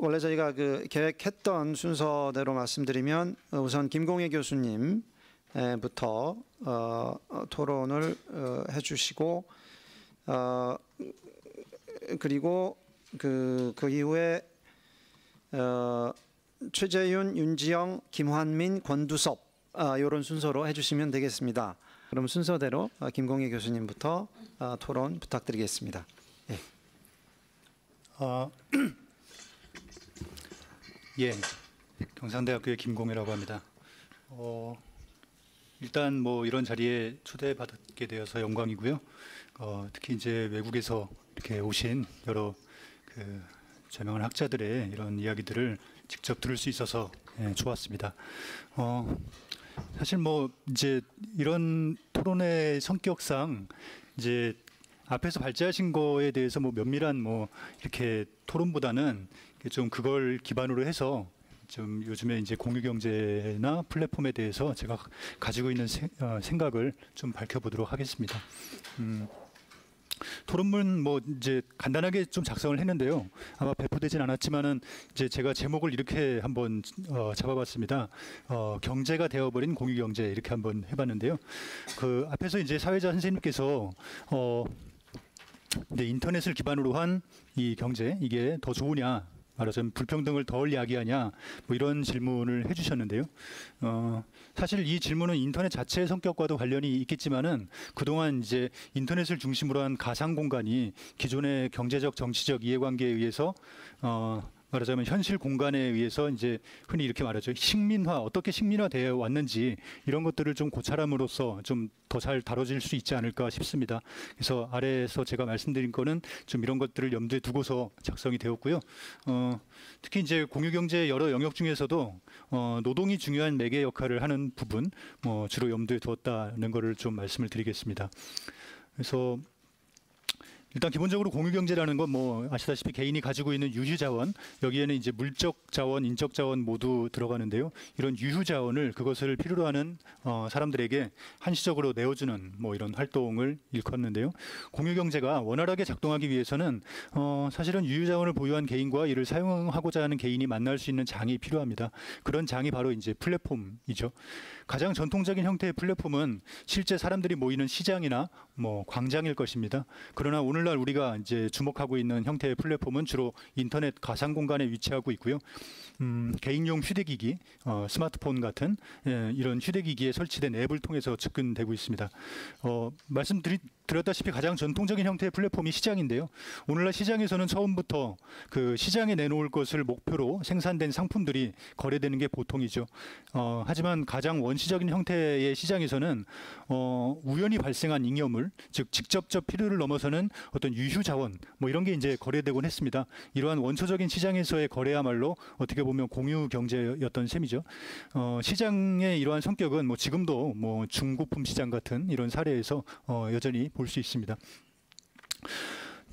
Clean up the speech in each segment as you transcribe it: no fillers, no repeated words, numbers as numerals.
원래 저희가 그 계획했던 순서대로 말씀드리면 우선 김공혜 교수님부터 토론을 해주시고 그리고 그 이후에 최재윤, 윤지영, 김환민, 권두섭 이런 순서로 해주시면 되겠습니다. 그럼 순서대로 김공혜 교수님부터 토론 부탁드리겠습니다. 예. 예, 경상대학교의 김공혜라고 합니다. 일단 뭐 이런 자리에 초대받게 되어서 영광이고요. 특히 이제 외국에서 이렇게 오신 여러 그 저명한 학자들의 이런 이야기들을 직접 들을 수 있어서 좋았습니다. 사실 뭐 이제 이런 토론의 성격상 이제 앞에서 발제하신 거에 대해서 뭐 면밀한 뭐 이렇게 토론보다는 좀 그걸 기반으로 해서 좀 요즘에 이제 공유경제나 플랫폼에 대해서 제가 가지고 있는 생각을 좀 밝혀보도록 하겠습니다. 토론문 뭐 이제 간단하게 좀 작성을 했는데요. 아마 배포되진 않았지만은 이제 제가 제목을 이렇게 한번 잡아봤습니다. 경제가 되어버린 공유경제 이렇게 한번 해봤는데요. 그 앞에서 이제 사회자 선생님께서 근데 인터넷을 기반으로 한 이 경제 이게 더 좋으냐? 말하자면 불평등을 덜 야기하냐 뭐 이런 질문을 해주셨는데요. 사실 이 질문은 인터넷 자체의 성격과도 관련이 있겠지만은 그동안 이제 인터넷을 중심으로 한 가상 공간이 기존의 경제적 정치적 이해관계에 의해서 말하자면 현실 공간에 의해서 이제 흔히 이렇게 말하죠. 식민화, 어떻게 식민화되어 왔는지 이런 것들을 좀 고찰함으로써 좀 더 잘 다뤄질 수 있지 않을까 싶습니다. 그래서 아래에서 제가 말씀드린 거는 좀 이런 것들을 염두에 두고서 작성이 되었고요. 특히 이제 공유경제 여러 영역 중에서도 노동이 중요한 매개 역할을 하는 부분 주로 염두에 두었다는 것을 좀 말씀을 드리겠습니다. 그래서 일단 기본적으로 공유경제라는 건 뭐 아시다시피 개인이 가지고 있는 유휴자원, 여기에는 이제 물적 자원, 인적 자원 모두 들어가는데요. 이런 유휴자원을 그것을 필요로 하는 사람들에게 한시적으로 내어주는 뭐 이런 활동을 일컫는데요. 공유경제가 원활하게 작동하기 위해서는 사실은 유휴자원을 보유한 개인과 이를 사용하고자 하는 개인이 만날 수 있는 장이 필요합니다. 그런 장이 바로 이제 플랫폼이죠. 가장 전통적인 형태의 플랫폼은 실제 사람들이 모이는 시장이나 뭐 광장일 것입니다. 그러나 오늘날 우리가 이제 주목하고 있는 형태의 플랫폼은 주로 인터넷 가상 공간에 위치하고 있고요. 개인용 휴대기기, 스마트폰 같은 이런 휴대기기에 설치된 앱을 통해서 접근되고 있습니다. 말씀드렸다시피 가장 전통적인 형태의 플랫폼이 시장인데요. 오늘날 시장에서는 처음부터 그 시장에 내놓을 것을 목표로 생산된 상품들이 거래되는 게 보통이죠. 하지만 가장 원시적인 형태의 시장에서는 우연히 발생한 잉여물, 즉 직접적 필요를 넘어서는 어떤 유휴 자원 뭐 이런 게 이제 거래되곤 했습니다. 이러한 원초적인 시장에서의 거래야말로 어떻게 보면 공유 경제였던 셈이죠. 시장의 이러한 성격은 뭐 지금도 뭐 중고품 시장 같은 이런 사례에서 여전히 볼 수 있습니다.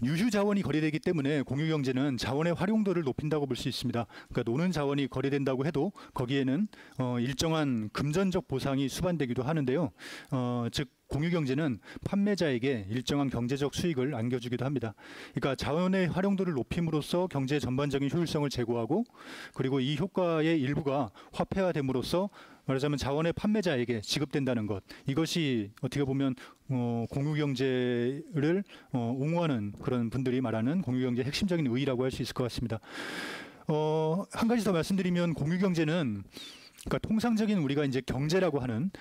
유휴 자원이 거래되기 때문에 공유 경제는 자원의 활용도를 높인다고 볼 수 있습니다. 그러니까 노는 자원이 거래된다고 해도 거기에는 일정한 금전적 보상이 수반되기도 하는데요. 즉 공유 경제는 판매자에게 일정한 경제적 수익을 안겨주기도 합니다. 그러니까 자원의 활용도를 높임으로써 경제 전반적인 효율성을 제고하고 그리고 이 효과의 일부가 화폐화됨으로써 말하자면 자원의 판매자에게 지급된다는 것, 이것이 어떻게 보면 공유경제를 옹호하는 그런 분들이 말하는 공유경제의 핵심적인 의의라고 할 수 있을 것 같습니다. 한 가지 더 말씀드리면 공유경제는 그러니까 통상적인 우리가 이제 경제라고 하는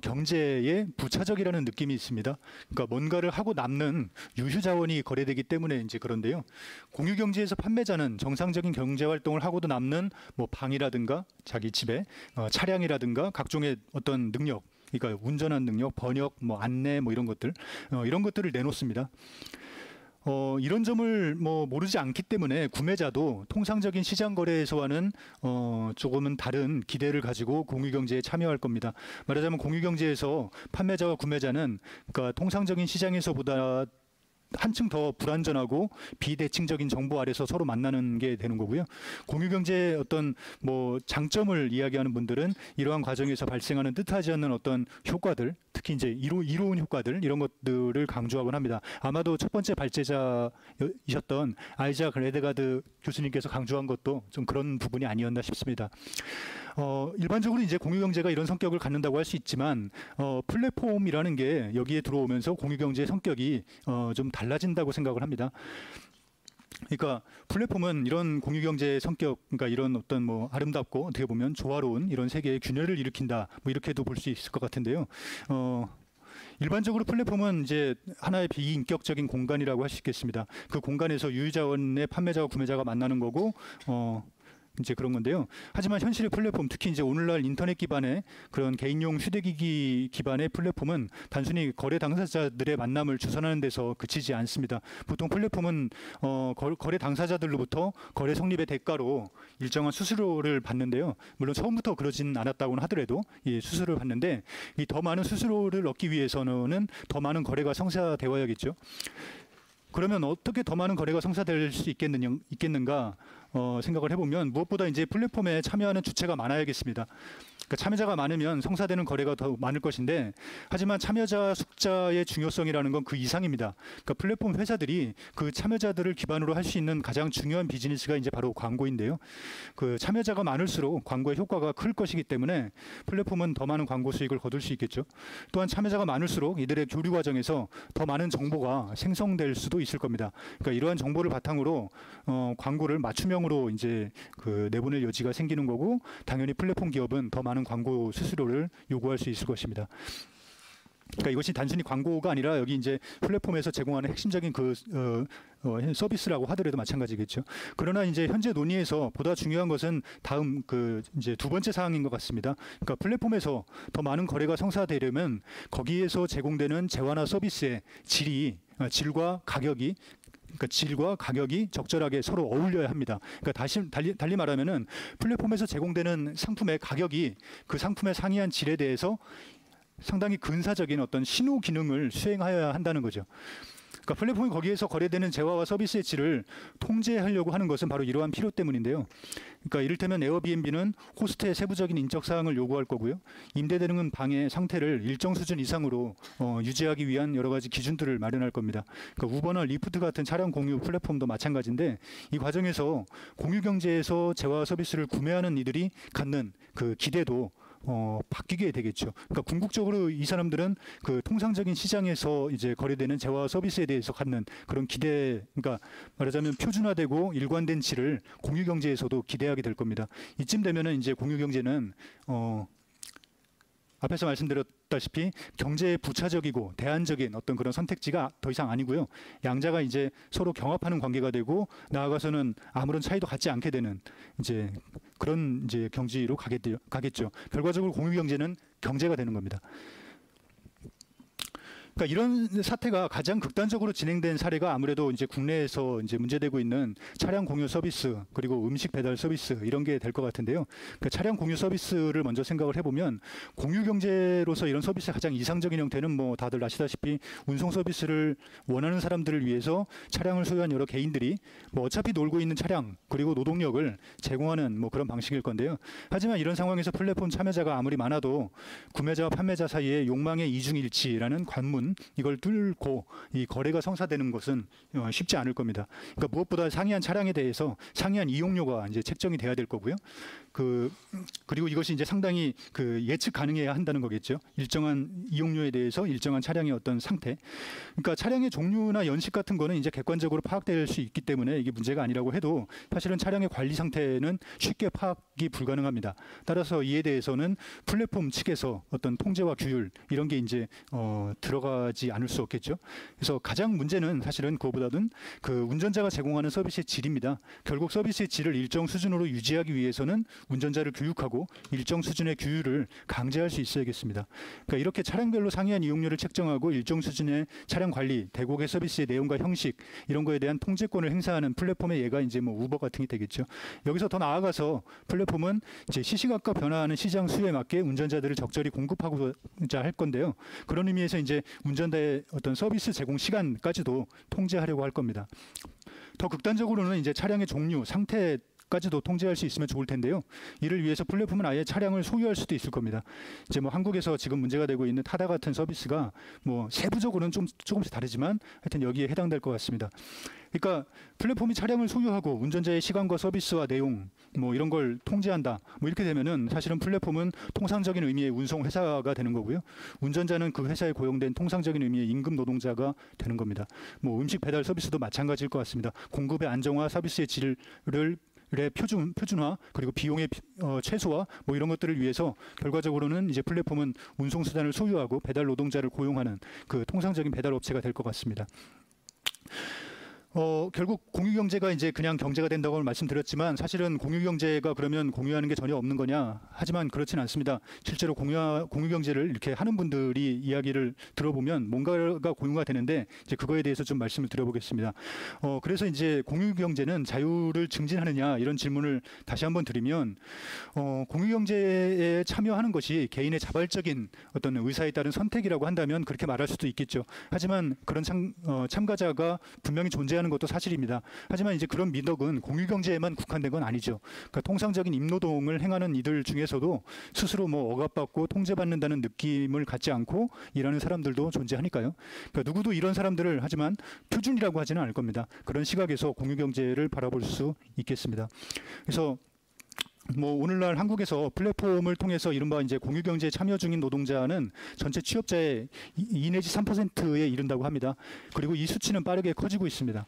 경제의 부차적이라는 느낌이 있습니다. 그러니까 뭔가를 하고 남는 유휴 자원이 거래되기 때문에 이제 그런데요. 공유 경제에서 판매자는 정상적인 경제 활동을 하고도 남는 뭐 방이라든가 자기 집에 차량이라든가 각종의 어떤 능력, 그러니까 운전한 능력, 번역, 뭐 안내, 뭐 이런 것들을 내놓습니다. 이런 점을 뭐 모르지 않기 때문에 구매자도 통상적인 시장 거래에서와는 조금은 다른 기대를 가지고 공유경제에 참여할 겁니다. 말하자면 공유경제에서 판매자와 구매자는 그러니까 통상적인 시장에서보다 한층 더 불안전하고 비대칭적인 정보 아래서 서로 만나는 게 되는 거고요. 공유경제의 어떤 뭐 장점을 이야기하는 분들은 이러한 과정에서 발생하는 뜻하지 않는 어떤 효과들, 특히 이제 이로운 효과들 이런 것들을 강조하곤 합니다. 아마도 첫 번째 발제자이셨던 아이작 레데가드 교수님께서 강조한 것도 좀 그런 부분이 아니었나 싶습니다. 일반적으로 이제 공유경제가 이런 성격을 갖는다고 할 수 있지만 플랫폼이라는 게 여기에 들어오면서 공유경제의 성격이 좀 달라진다고 생각을 합니다. 그러니까 플랫폼은 이런 공유경제의 성격, 그러니까 이런 어떤 뭐 아름답고 어떻게 보면 조화로운 이런 세계의 균열을 일으킨다, 뭐 이렇게도 볼 수 있을 것 같은데요. 일반적으로 플랫폼은 이제 하나의 비인격적인 공간이라고 할 수 있겠습니다. 그 공간에서 유유자원의 판매자와 구매자가 만나는 거고, 이제 그런 건데요. 하지만 현실의 플랫폼, 특히 이제 오늘날 인터넷 기반의 그런 개인용 휴대기기 기반의 플랫폼은 단순히 거래 당사자들의 만남을 주선하는 데서 그치지 않습니다. 보통 플랫폼은 거래 당사자들로부터 거래 성립의 대가로 일정한 수수료를 받는데요. 물론 처음부터 그러진 않았다고는 하더라도 이 수수료를 받는데, 이 더 많은 수수료를 얻기 위해서는 더 많은 거래가 성사되어야겠죠. 그러면 어떻게 더 많은 거래가 성사될 수 있겠는가 생각을 해보면, 무엇보다 이제 플랫폼에 참여하는 주체가 많아야겠습니다. 그러니까 참여자가 많으면 성사되는 거래가 더 많을 것인데, 하지만 참여자 숫자의 중요성이라는 건 그 이상입니다. 그러니까 플랫폼 회사들이 그 참여자들을 기반으로 할 수 있는 가장 중요한 비즈니스가 이제 바로 광고인데요. 그 참여자가 많을수록 광고의 효과가 클 것이기 때문에 플랫폼은 더 많은 광고 수익을 거둘 수 있겠죠. 또한 참여자가 많을수록 이들의 교류 과정에서 더 많은 정보가 생성될 수도 있을 겁니다. 그러니까 이러한 정보를 바탕으로 광고를 맞춤형으로 이제 그 내보낼 여지가 생기는 거고, 당연히 플랫폼 기업은 더 많은 광고 수수료를 요구할 수 있을 것입니다. 그러니까 이것이 단순히 광고가 아니라 여기 이제 플랫폼에서 제공하는 핵심적인 그 서비스라고 하더라도 마찬가지겠죠. 그러나 이제 현재 논의에서 보다 중요한 것은 다음 그 이제 두 번째 사항인 것 같습니다. 그러니까 플랫폼에서 더 많은 거래가 성사되려면 거기에서 제공되는 재화나 서비스의 질과 가격이, 그러니까 질과 가격이 적절하게 서로 어울려야 합니다. 그러니까 달리 말하면은 플랫폼에서 제공되는 상품의 가격이 그 상품의 상이한 질에 대해서 상당히 근사적인 어떤 신호 기능을 수행하여야 한다는 거죠. 그러니까 플랫폼이 거기에서 거래되는 재화와 서비스의 질을 통제하려고 하는 것은 바로 이러한 필요 때문인데요. 그러니까 이를테면 에어비앤비는 호스트의 세부적인 인적 사항을 요구할 거고요. 임대되는 방의 상태를 일정 수준 이상으로 유지하기 위한 여러 가지 기준들을 마련할 겁니다. 그러니까 우버나 리프트 같은 차량 공유 플랫폼도 마찬가지인데, 이 과정에서 공유 경제에서 재화 서비스를 구매하는 이들이 갖는 그 기대도 바뀌게 되겠죠. 그러니까 궁극적으로 이 사람들은 그 통상적인 시장에서 이제 거래되는 재화 서비스에 대해서 갖는 그런 기대, 그러니까 말하자면 표준화되고 일관된 질을 공유 경제에서도 기대하게 될 겁니다. 이쯤 되면은 이제 공유 경제는 앞에서 말씀드렸다시피 경제에 부차적이고 대안적인 어떤 그런 선택지가 더 이상 아니고요. 양자가 이제 서로 경합하는 관계가 되고, 나아가서는 아무런 차이도 갖지 않게 되는 이제 그런 이제 경지로 가겠죠. 결과적으로 공유 경제는 경제가 되는 겁니다. 그러니까 이런 사태가 가장 극단적으로 진행된 사례가 아무래도 이제 국내에서 이제 문제되고 있는 차량 공유 서비스, 그리고 음식 배달 서비스, 이런 게 될 것 같은데요. 그러니까 차량 공유 서비스를 먼저 생각을 해보면, 공유 경제로서 이런 서비스의 가장 이상적인 형태는 뭐 다들 아시다시피 운송 서비스를 원하는 사람들을 위해서 차량을 소유한 여러 개인들이 뭐 어차피 놀고 있는 차량 그리고 노동력을 제공하는 뭐 그런 방식일 건데요. 하지만 이런 상황에서 플랫폼 참여자가 아무리 많아도 구매자와 판매자 사이에 욕망의 이중일치라는 관문, 이걸 뚫고 이 거래가 성사되는 것은 쉽지 않을 겁니다. 그러니까 무엇보다 상이한 차량에 대해서 상이한 이용료가 이제 책정이 돼야 될 거고요. 그리고 이것이 이제 상당히 그 예측 가능해야 한다는 거겠죠. 일정한 이용료에 대해서 일정한 차량의 어떤 상태. 그러니까 차량의 종류나 연식 같은 거는 이제 객관적으로 파악될 수 있기 때문에 이게 문제가 아니라고 해도, 사실은 차량의 관리 상태는 쉽게 파악이 불가능합니다. 따라서 이에 대해서는 플랫폼 측에서 어떤 통제와 규율 이런 게 이제 들어가지 않을 수 없겠죠. 그래서 가장 문제는 사실은 그거보다는 그 운전자가 제공하는 서비스의 질입니다. 결국 서비스의 질을 일정 수준으로 유지하기 위해서는 운전자를 교육하고 일정 수준의 규율을 강제할 수 있어야겠습니다. 그러니까 이렇게 차량별로 상이한 이용료를 책정하고 일정 수준의 차량 관리, 대고개 서비스의 내용과 형식 이런 거에 대한 통제권을 행사하는 플랫폼의 예가 이제 뭐 우버 같은 게 되겠죠. 여기서 더 나아가서 플랫폼은 이제 시시각각 변화하는 시장 수요에 맞게 운전자들을 적절히 공급하고자 할 건데요. 그런 의미에서 이제 운전자의 어떤 서비스 제공 시간까지도 통제하려고 할 겁니다. 더 극단적으로는 이제 차량의 종류, 상태까지도 통제할 수 있으면 좋을 텐데요. 이를 위해서 플랫폼은 아예 차량을 소유할 수도 있을 겁니다. 이제 뭐 한국에서 지금 문제가 되고 있는 타다 같은 서비스가 뭐 세부적으로는 조금씩 다르지만 하여튼 여기에 해당될 것 같습니다. 그러니까 플랫폼이 차량을 소유하고 운전자의 시간과 서비스와 내용 뭐 이런 걸 통제한다. 뭐 이렇게 되면은 사실은 플랫폼은 통상적인 의미의 운송 회사가 되는 거고요. 운전자는 그 회사에 고용된 통상적인 의미의 임금 노동자가 되는 겁니다. 뭐 음식 배달 서비스도 마찬가지일 것 같습니다. 공급의 안정화, 서비스의 질을 표준화 그리고 비용의 최소화 뭐 이런 것들을 위해서 결과적으로는 이제 플랫폼은 운송 수단을 소유하고 배달 노동자를 고용하는 그 통상적인 배달 업체가 될 것 같습니다. 결국 공유경제가 이제 그냥 경제가 된다고 말씀드렸지만 사실은 공유경제가 그러면 공유하는 게 전혀 없는 거냐? 하지만 그렇진 않습니다. 실제로 공유경제를 이렇게 하는 분들이 이야기를 들어보면 뭔가가 공유가 되는데 이제 그거에 대해서 좀 말씀을 드려보겠습니다. 그래서 이제 공유경제는 자유를 증진하느냐 이런 질문을 다시 한번 드리면 공유경제에 참여하는 것이 개인의 자발적인 어떤 의사에 따른 선택이라고 한다면 그렇게 말할 수도 있겠죠. 하지만 그런 참가자가 분명히 존재하는 것도 사실입니다. 하지만 이제 그런 미덕은 공유경제에만 국한된 건 아니죠. 그러니까 통상적인 임노동을 행하는 이들 중에서도 스스로 뭐 억압받고 통제받는다는 느낌을 갖지 않고 일하는 사람들도 존재하니까요. 그러니까 누구도 이런 사람들을 하지만 표준이라고 하지는 않을 겁니다. 그런 시각에서 공유경제를 바라볼 수 있겠습니다. 그래서 뭐 오늘날 한국에서 플랫폼을 통해서 이른바 이제 공유경제에 참여 중인 노동자는 전체 취업자의 2 내지 3%에 이른다고 합니다. 그리고 이 수치는 빠르게 커지고 있습니다.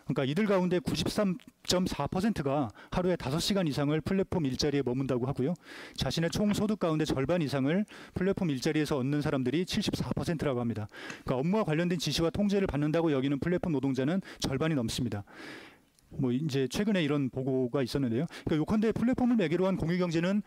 그러니까 이들 가운데 93.4%가 하루에 5시간 이상을 플랫폼 일자리에 머문다고 하고요. 자신의 총 소득 가운데 절반 이상을 플랫폼 일자리에서 얻는 사람들이 74%라고 합니다. 그러니까 업무와 관련된 지시와 통제를 받는다고 여기는 플랫폼 노동자는 절반이 넘습니다. 뭐 이제 최근에 이런 보고가 있었는데요. 그러니까 요컨대 플랫폼을 매개로 한 공유경제는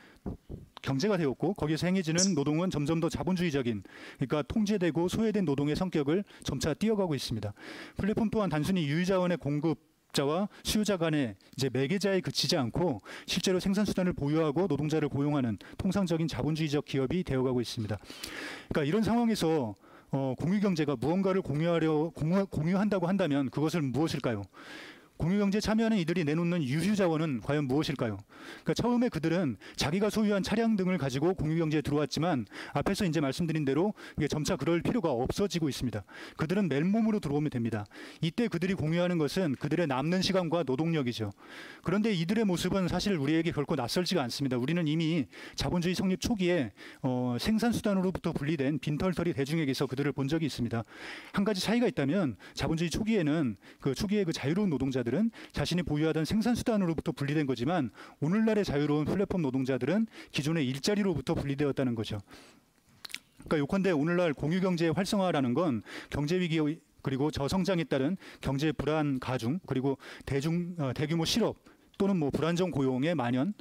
경제가 되었고 거기에서 행해지는 노동은 점점 더 자본주의적인 그러니까 통제되고 소외된 노동의 성격을 점차 띄어가고 있습니다. 플랫폼 또한 단순히 유유자원의 공급자와 수요자 간의 이제 매개자에 그치지 않고 실제로 생산수단을 보유하고 노동자를 고용하는 통상적인 자본주의적 기업이 되어가고 있습니다. 그러니까 이런 상황에서 공유경제가 무언가를 공유한다고 한다면 그것을 무엇일까요? 공유경제에 참여하는 이들이 내놓는 유휴자원은 과연 무엇일까요? 그러니까 처음에 그들은 자기가 소유한 차량 등을 가지고 공유경제에 들어왔지만 앞에서 이제 말씀드린 대로 이게 점차 그럴 필요가 없어지고 있습니다. 그들은 맨몸으로 들어오면 됩니다. 이때 그들이 공유하는 것은 그들의 남는 시간과 노동력이죠. 그런데 이들의 모습은 사실 우리에게 결코 낯설지가 않습니다. 우리는 이미 자본주의 성립 초기에 생산수단으로부터 분리된 빈털터리 대중에게서 그들을 본 적이 있습니다. 한 가지 차이가 있다면 자본주의 초기에는 초기의 자유로운 노동자들은 자신이 보유하던 생산수단으로부터 분리된 거지만 오늘날의 자유로운 플랫폼 노동자들은 기존의 일자리로부터 분리되었다는 거죠. 그러니까 요컨대 오늘날 공유경제의 활성화라는 건 경제위기 그리고 저성장에 따른 경제 불안 가중 그리고 대규모 실업 또는 뭐 불안정 고용의 만연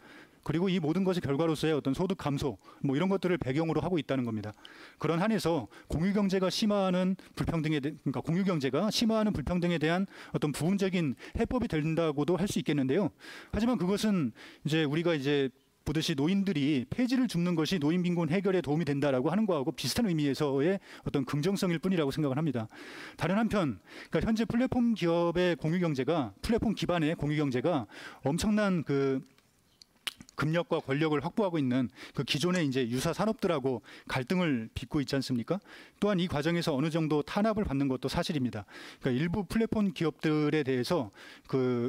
그리고 이 모든 것의 결과로서의 어떤 소득 감소 뭐 이런 것들을 배경으로 하고 있다는 겁니다. 그런 한에서 공유경제가 심화하는 그러니까 공유경제가 심화하는 불평등에 대한 어떤 부분적인 해법이 된다고도 할 수 있겠는데요. 하지만 그것은 이제 우리가 이제 보듯이 노인들이 폐지를 줍는 것이 노인 빈곤 해결에 도움이 된다라고 하는 거하고 비슷한 의미에서의 어떤 긍정성일 뿐이라고 생각을 합니다. 다른 한편, 그러니까 현재 플랫폼 기업의 공유경제가 플랫폼 기반의 공유경제가 엄청난 금력과 권력을 확보하고 있는 그 기존의 이제 유사 산업들하고 갈등을 빚고 있지 않습니까? 또한 이 과정에서 어느 정도 탄압을 받는 것도 사실입니다. 그러니까 일부 플랫폼 기업들에 대해서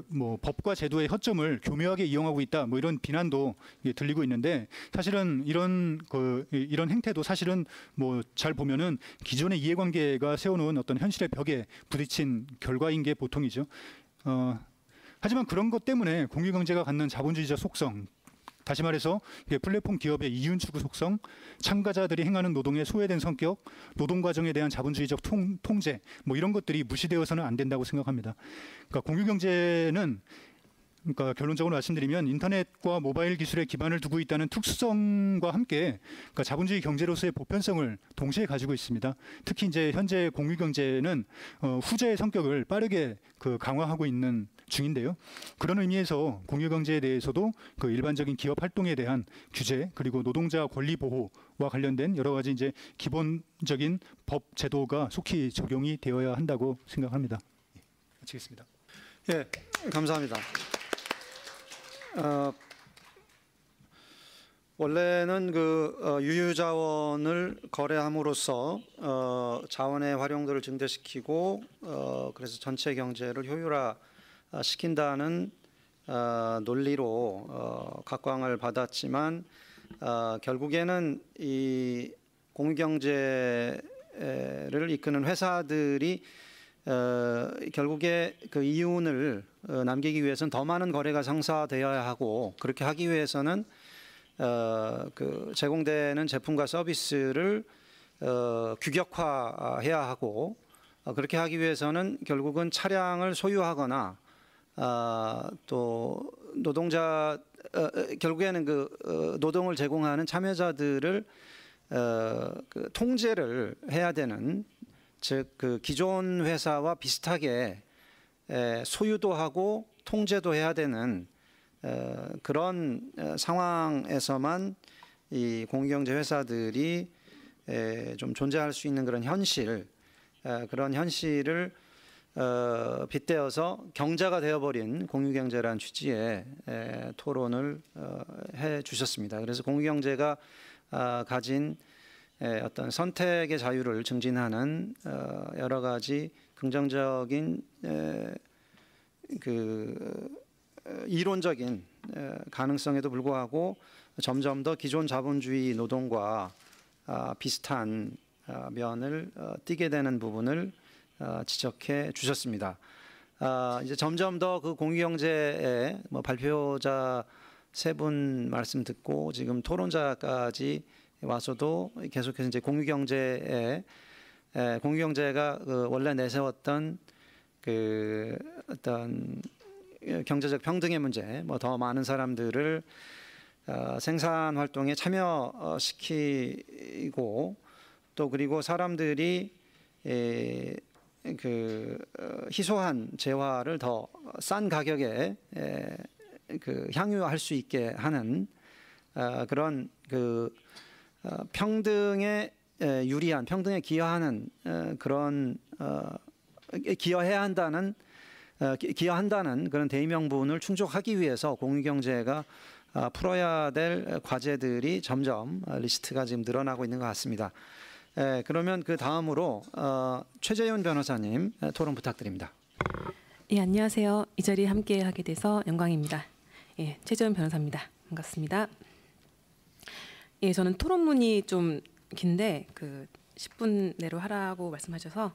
뭐 법과 제도의 허점을 교묘하게 이용하고 있다. 뭐 이런 비난도 들리고 있는데 사실은 이런 행태도 사실은 뭐 잘 보면은 기존의 이해관계가 세워놓은 어떤 현실의 벽에 부딪힌 결과인 게 보통이죠. 하지만 그런 것 때문에 공유경제가 갖는 자본주의적 속성 다시 말해서 플랫폼 기업의 이윤 추구 속성, 참가자들이 행하는 노동의 소외된 성격, 노동 과정에 대한 자본주의적 통제, 뭐 이런 것들이 무시되어서는 안 된다고 생각합니다. 그러니까 공유경제는 그러니까 결론적으로 말씀드리면 인터넷과 모바일 기술에 기반을 두고 있다는 특수성과 함께 그러니까 자본주의 경제로서의 보편성을 동시에 가지고 있습니다. 특히 이제 현재 공유경제는 후자의 성격을 빠르게 강화하고 있는 중인데요. 그런 의미에서 공유경제에 대해서도 그 일반적인 기업 활동에 대한 규제 그리고 노동자 권리 보호와 관련된 여러 가지 이제 기본적인 법 제도가 속히 적용이 되어야 한다고 생각합니다. 예, 마치겠습니다. 예, 감사합니다. 원래는 유유자원을 거래함으로써 자원의 활용도를 증대시키고 그래서 전체 경제를 효율화시킨다는 논리로 각광을 받았지만 결국에는 이 공유경제를 이끄는 회사들이 결국에 그 이윤을 남기기 위해서는 더 많은 거래가 성사되어야 하고 그렇게 하기 위해서는 그 제공되는 제품과 서비스를 규격화해야 하고 그렇게 하기 위해서는 결국은 차량을 소유하거나 또 노동자 결국에는 그 노동을 제공하는 참여자들을 그 통제를 해야 되는 즉 그 기존 회사와 비슷하게 소유도 하고 통제도 해야 되는 그런 상황에서만 이 공유경제 회사들이 좀 존재할 수 있는 그런 그런 현실을 빗대어서 경제가 되어버린 공유경제라는 취지의 토론을 해 주셨습니다. 그래서 공유경제가 가진 어떤 선택의 자유를 증진하는 여러 가지 긍정적인 이론적인 가능성에도 불구하고 점점 더 기존 자본주의 노동과 비슷한 면을 띠게 되는 부분을 지적해 주셨습니다. 이제 점점 더 그 공유경제의 발표자 세 분 말씀 듣고 지금 토론자까지 와서도 계속해서 이제 공유경제가 원래 내세웠던 그 어떤 경제적 평등의 문제, 더 많은 사람들을 생산 활동에 참여시키고 또 그리고 사람들이 희소한 재화를 더 싼 가격에 향유할 수 있게 하는 그런 평등에 유리한 평등에 기여하는 그런 기여한다는 그런 대의명분을 충족하기 위해서 공유경제가 풀어야 될 과제들이 점점 리스트가 지금 늘어나고 있는 것 같습니다. 그러면 그 다음으로 최재윤 변호사님 토론 부탁드립니다. 예, 안녕하세요. 이 자리에 함께하게 돼서 영광입니다. 예, 최재윤 변호사입니다. 반갑습니다. 예, 저는 토론문이 좀 긴데 10분 내로 하라고 말씀하셔서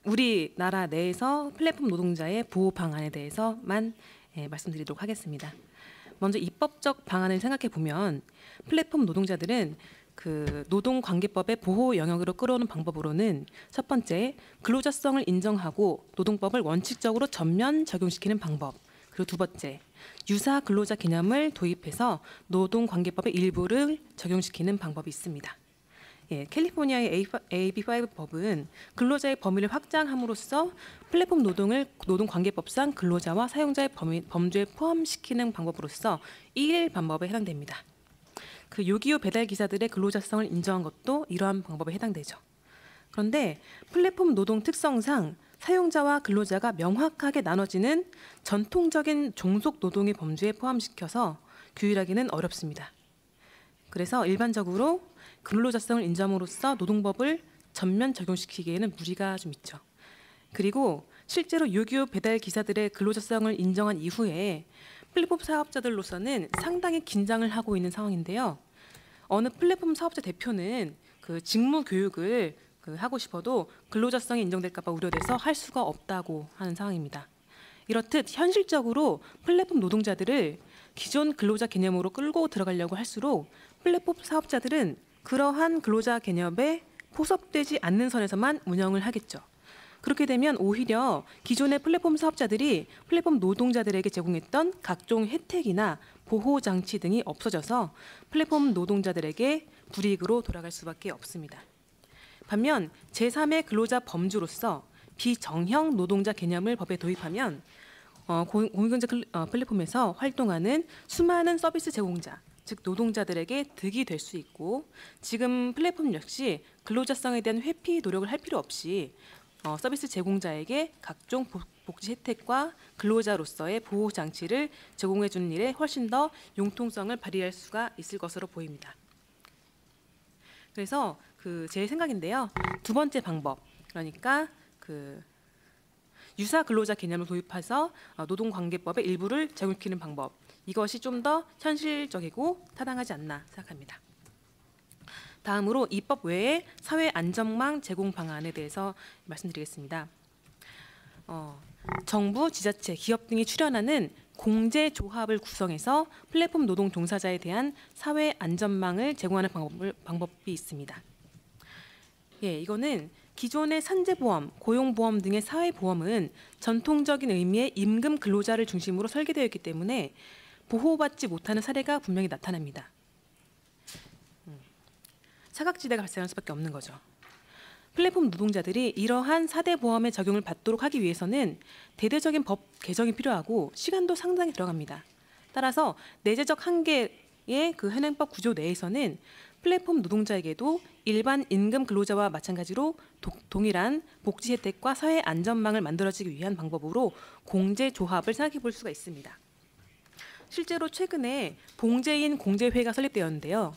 우리나라 내에서 플랫폼 노동자의 보호 방안에 대해서만 말씀드리도록 하겠습니다. 먼저 입법적 방안을 생각해 보면 플랫폼 노동자들은 노동관계법의 보호 영역으로 끌어오는 방법으로는 첫 번째, 근로자성을 인정하고 노동법을 원칙적으로 전면 적용시키는 방법. 그리고 두 번째, 유사 근로자 개념을 도입해서 노동관계법의 일부를 적용시키는 방법이 있습니다. 예, 캘리포니아의 AB5 법은 근로자의 범위를 확장함으로써 플랫폼 노동을 노동관계법상 근로자와 사용자의 범죄에 포함시키는 방법으로서 1일 방법에 해당됩니다. 요기요 배달 기사들의 근로자성을 인정한 것도 이러한 방법에 해당되죠. 그런데 플랫폼 노동 특성상 사용자와 근로자가 명확하게 나눠지는 전통적인 종속 노동의 범죄에 포함시켜서 규율하기는 어렵습니다. 그래서 일반적으로 근로자성을 인정함으로써 노동법을 전면 적용시키기에는 무리가 좀 있죠. 그리고 실제로 요기요 배달 기사들의 근로자성을 인정한 이후에 플랫폼 사업자들로서는 상당히 긴장을 하고 있는 상황인데요. 어느 플랫폼 사업자 대표는 직무 교육을 하고 싶어도 근로자성이 인정될까 봐 우려돼서 할 수가 없다고 하는 상황입니다. 이렇듯 현실적으로 플랫폼 노동자들을 기존 근로자 개념으로 끌고 들어가려고 할수록 플랫폼 사업자들은 그러한 근로자 개념에 포섭되지 않는 선에서만 운영을 하겠죠. 그렇게 되면 오히려 기존의 플랫폼 사업자들이 플랫폼 노동자들에게 제공했던 각종 혜택이나 보호 장치 등이 없어져서 플랫폼 노동자들에게 불이익으로 돌아갈 수밖에 없습니다. 반면 제3의 근로자 범주로서 비정형 노동자 개념을 법에 도입하면 공유경제 플랫폼에서 활동하는 수많은 서비스 제공자, 즉 노동자들에게 득이 될 수 있고, 지금 플랫폼 역시 근로자성에 대한 회피 노력을 할 필요 없이 서비스 제공자에게 각종 복지 혜택과 근로자로서의 보호 장치를 제공해 주는 일에 훨씬 더 융통성을 발휘할 수가 있을 것으로 보입니다. 그래서 제 생각인데요. 두 번째 방법, 그러니까 유사 근로자 개념을 도입해서 노동관계법의 일부를 제공시키는 방법, 이것이 좀 더 현실적이고 타당하지 않나 생각합니다. 다음으로 입법 외에 사회 안전망 제공 방안에 대해서 말씀드리겠습니다. 정부, 지자체, 기업 등이 출연하는 공제조합을 구성해서 플랫폼 노동 종사자에 대한 사회 안전망을 제공하는 방법이 있습니다. 예, 이거는 기존의 산재보험, 고용보험 등의 사회보험은 전통적인 의미의 임금 근로자를 중심으로 설계되어 있기 때문에 보호받지 못하는 사례가 분명히 나타납니다. 사각지대가 발생할 수밖에 없는 거죠. 플랫폼 노동자들이 이러한 4대 보험의 적용을 받도록 하기 위해서는 대대적인 법 개정이 필요하고 시간도 상당히 들어갑니다. 따라서 내재적 한계의 현행법 구조 내에서는 플랫폼 노동자에게도 일반 임금 근로자와 마찬가지로 동일한 복지 혜택과 사회 안전망을 만들어지기 위한 방법으로 공제조합을 생각해 볼 수가 있습니다. 실제로 최근에 봉제인 공제회가 설립되었는데요.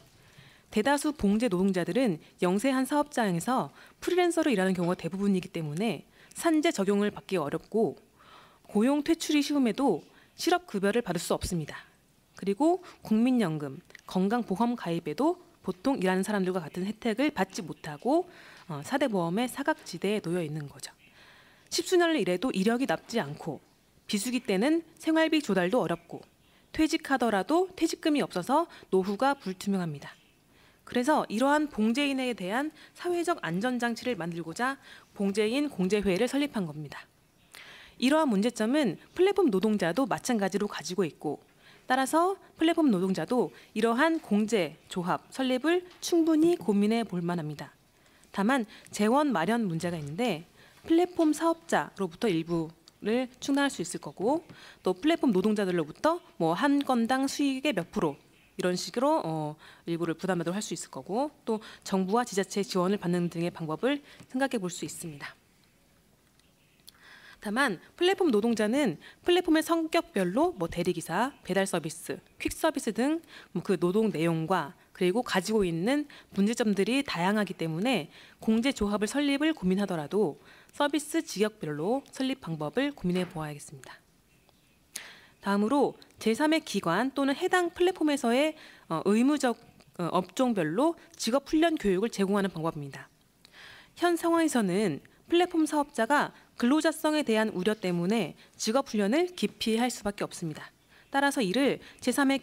대다수 봉제 노동자들은 영세한 사업장에서 프리랜서로 일하는 경우가 대부분이기 때문에 산재 적용을 받기 어렵고 고용 퇴출이 쉬움에도 실업급여를 받을 수 없습니다. 그리고 국민연금, 건강보험 가입에도 보통 일하는 사람들과 같은 혜택을 받지 못하고 4대 보험의 사각지대에 놓여 있는 거죠. 십수년을 일해도 이력이 남지 않고 비수기 때는 생활비 조달도 어렵고 퇴직하더라도 퇴직금이 없어서 노후가 불투명합니다. 그래서 이러한 봉제인에 대한 사회적 안전장치를 만들고자 봉제인 공제회를 설립한 겁니다. 이러한 문제점은 플랫폼 노동자도 마찬가지로 가지고 있고, 따라서 플랫폼 노동자도 이러한 공제조합 설립을 충분히 고민해 볼 만합니다. 다만 재원 마련 문제가 있는데 플랫폼 사업자로부터 일부를 충당할 수 있을 거고, 또 플랫폼 노동자들로부터 한 건당 수익의 몇 프로 이런 식으로 일부를 부담하도록 할 수 있을 거고, 또 정부와 지자체의 지원을 받는 등의 방법을 생각해 볼 수 있습니다. 다만 플랫폼 노동자는 플랫폼의 성격별로 대리기사, 배달 서비스, 퀵 서비스 등 그 노동 내용과 그리고 가지고 있는 문제점들이 다양하기 때문에 공제조합을 설립을 고민하더라도 서비스 직역별로 설립 방법을 고민해 보아야겠습니다. 다음으로 제3의 기관 또는 해당 플랫폼에서의 의무적 업종별로 직업 훈련 교육을 제공하는 방법입니다. 현 상황에서는 플랫폼 사업자가 근로자성에 대한 우려 때문에 직업 훈련을 기피할 수밖에 없습니다. 따라서 이를 제3의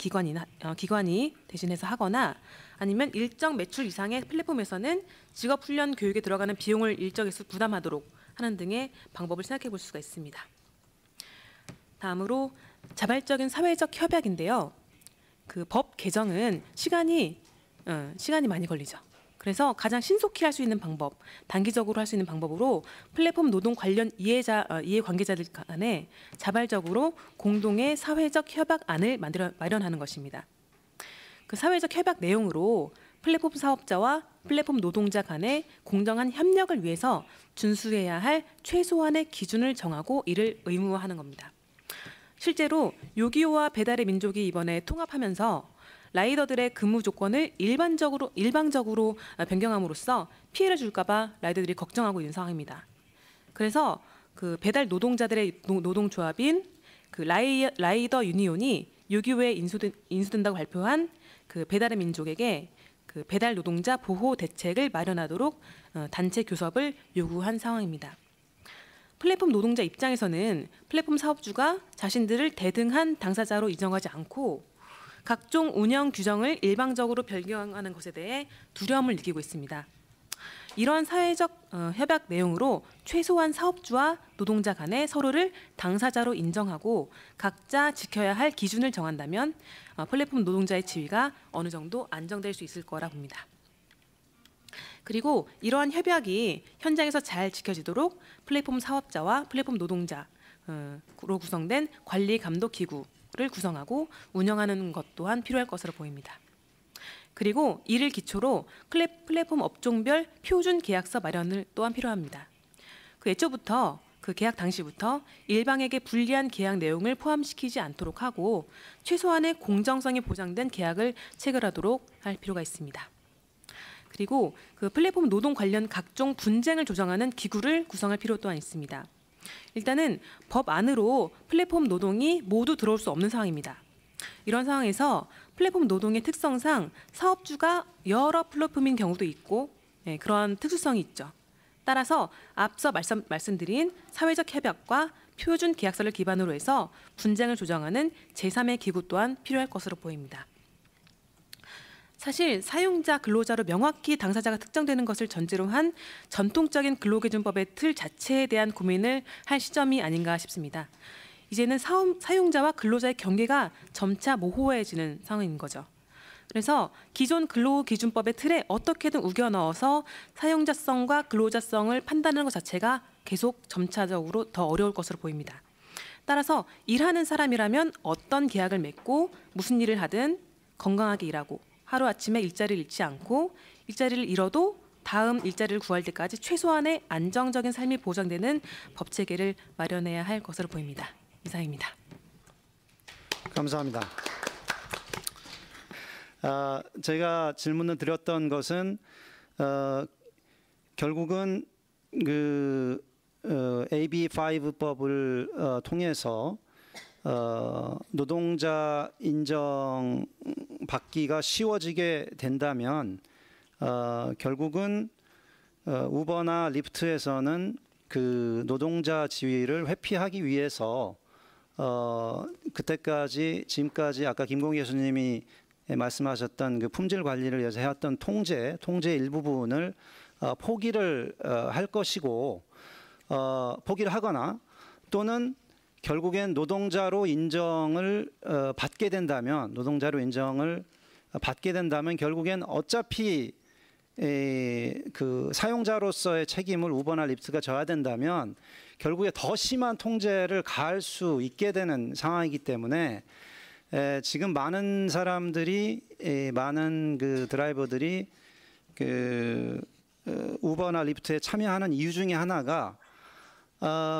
기관이 대신해서 하거나, 아니면 일정 매출 이상의 플랫폼에서는 직업 훈련 교육에 들어가는 비용을 일정에서 부담하도록 하는 등의 방법을 생각해 볼 수가 있습니다. 다음으로 자발적인 사회적 협약인데요. 법 개정은 시간이 많이 걸리죠. 그래서 가장 신속히 할 수 있는 방법, 단기적으로 할 수 있는 방법으로 플랫폼 노동 관련 이해관계자들 간에 자발적으로 공동의 사회적 협약안을 마련하는 것입니다. 그 사회적 협약 내용으로 플랫폼 사업자와 플랫폼 노동자 간의 공정한 협력을 위해서 준수해야 할 최소한의 기준을 정하고 이를 의무화하는 겁니다. 실제로 요기요와 배달의 민족이 이번에 통합하면서 라이더들의 근무 조건을 일방적으로 변경함으로써 피해를 줄까봐 라이더들이 걱정하고 있는 상황입니다. 그래서 배달 노동자들의 노동조합인 라이더 유니온이 요기요에 인수된다고 발표한 배달의 민족에게 배달 노동자 보호 대책을 마련하도록 단체 교섭을 요구한 상황입니다. 플랫폼 노동자 입장에서는 플랫폼 사업주가 자신들을 대등한 당사자로 인정하지 않고 각종 운영 규정을 일방적으로 변경하는 것에 대해 두려움을 느끼고 있습니다. 이러한 사회적 협약 내용으로 최소한 사업주와 노동자 간에 서로를 당사자로 인정하고 각자 지켜야 할 기준을 정한다면 플랫폼 노동자의 지위가 어느 정도 안정될 수 있을 거라 봅니다. 그리고 이러한 협약이 현장에서 잘 지켜지도록 플랫폼 사업자와 플랫폼 노동자 구성된 관리 감독 기구를 구성하고 운영하는 것 또한 필요할 것으로 보입니다. 그리고 이를 기초로 플랫폼 업종별 표준 계약서 마련을 또한 필요합니다. 그 애초부터 그 계약 당시부터 일방에게 불리한 계약 내용을 포함시키지 않도록 하고 최소한의 공정성이 보장된 계약을 체결하도록 할 필요가 있습니다. 그리고 그 플랫폼 노동 관련 각종 분쟁을 조정하는 기구를 구성할 필요 또한 있습니다. 일단은 법 안으로 플랫폼 노동이 모두 들어올 수 없는 상황입니다. 이런 상황에서 플랫폼 노동의 특성상 사업주가 여러 플랫폼인 경우도 있고 그런 특수성이 있죠. 따라서 앞서 말씀드린 사회적 협약과 표준 계약서를 기반으로 해서 분쟁을 조정하는 제3의 기구 또한 필요할 것으로 보입니다. 사실 사용자, 근로자로 명확히 당사자가 특정되는 것을 전제로 한 전통적인 근로기준법의 틀 자체에 대한 고민을 할 시점이 아닌가 싶습니다. 이제는 사용자와 근로자의 경계가 점차 모호해지는 상황인 거죠. 그래서 기존 근로기준법의 틀에 어떻게든 우겨 넣어서 사용자성과 근로자성을 판단하는 것 자체가 계속 점차적으로 더 어려울 것으로 보입니다. 따라서 일하는 사람이라면 어떤 계약을 맺고 무슨 일을 하든 건강하게 일하고 하루아침에 일자리를 잃지 않고 일자리를 잃어도 다음 일자리를 구할 때까지 최소한의 안정적인 삶이 보장되는 법체계를 마련해야 할 것으로 보입니다. 이상입니다. 감사합니다. 제가 질문을 드렸던 것은 결국은 그 AB5법을 통해서 노동자 인정 받기가 쉬워지게 된다면 결국은 우버나 리프트에서는 그 노동자 지위를 회피하기 위해서 그때까지 지금까지 아까 김공희 교수님이 말씀하셨던 그 품질 관리를 위해서 해왔던 통제 일부분을 포기를 할 것이고 포기를 하거나 또는 결국엔 노동자로 인정을 받게 된다면 결국엔 어차피 그 사용자로서의 책임을 우버나 리프트가 져야 된다면 결국에 더 심한 통제를 가할 수 있게 되는 상황이기 때문에 지금 많은 사람들이 많은 그 드라이버들이 그 우버나 리프트에 참여하는 이유 중에 하나가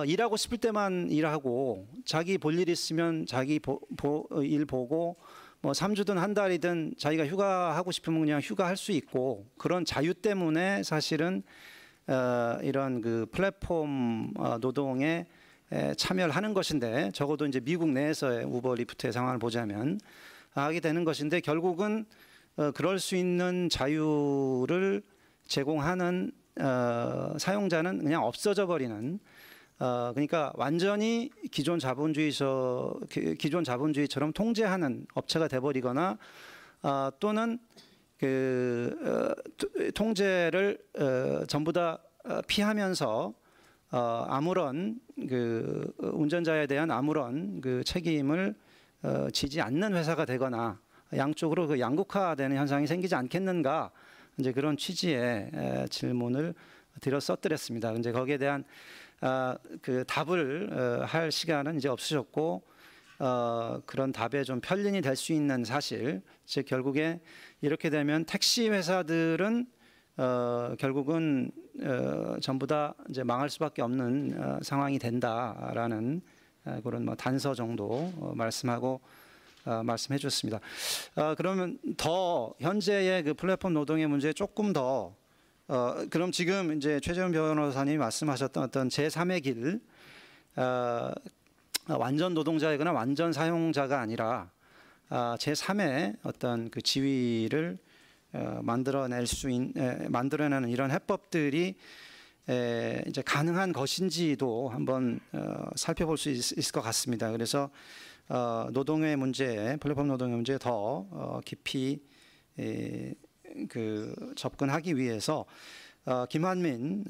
일하고 싶을 때만 일하고 자기 볼 일 있으면 자기 일 보고 뭐 3주든 한 달이든 자기가 휴가하고 싶으면 그냥 휴가할 수 있고 그런 자유 때문에 사실은 이런 그 플랫폼 노동에 참여를 하는 것인데 적어도 이제 미국 내에서의 우버 리프트의 상황을 보자면 하게 되는 것인데 결국은 그럴 수 있는 자유를 제공하는 사용자는 그냥 없어져 버리는 그러니까 완전히 기존 자본주의처럼 통제하는 업체가 돼버리거나 또는 그 통제를 전부 다 피하면서 아무런 그 운전자에 대한 아무런 그 책임을 지지 않는 회사가 되거나 양쪽으로 그 양극화되는 현상이 생기지 않겠는가 이제 그런 취지의 질문을 드렸었더랬습니다. 이제 거기에 대한 그 답을 할 시간은 이제 없으셨고 그런 답에 좀 편린이 될 수 있는 사실, 즉 결국에 이렇게 되면 택시 회사들은 결국은 전부 다 이제 망할 수밖에 없는 상황이 된다라는 그런 뭐 단서 정도 말씀하고 말씀해 주셨습니다. 그러면 더 현재의 그 플랫폼 노동의 문제에 조금 더 그럼 지금 이제 최재훈 변호사님이 말씀하셨던 어떤 제3의 길, 완전 노동자이거나 완전 사용자가 아니라 제3의 어떤 그 지위를 만들어내는 이런 해법들이 이제 가능한 것인지도 한번 살펴볼 수 있을 것 같습니다. 그래서 노동의 문제, 플랫폼 노동의 문제에 더 깊이 그 접근하기 위해서 김한민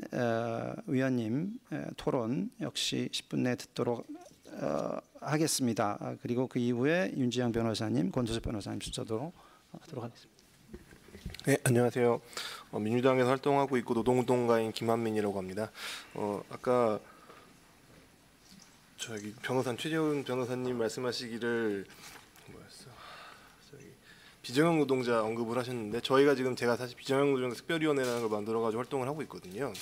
위원님 토론 역시 10분 내에 듣도록 하겠습니다. 그리고 그 이후에 윤지영 변호사님, 권도섭 변호사님 순서도 하도록 하겠습니다. 네, 안녕하세요. 민주당에서 활동하고 있고 노동운동가인 김한민이라고 합니다. 아까 저기 최재훈 변호사님 말씀하시기를 뭐였어? 저기 비정형 노동자 언급을 하셨는데 저희가 지금 제가 사실 비정형 노동자 특별위원회라는 걸 만들어가지고 활동을 하고 있거든요.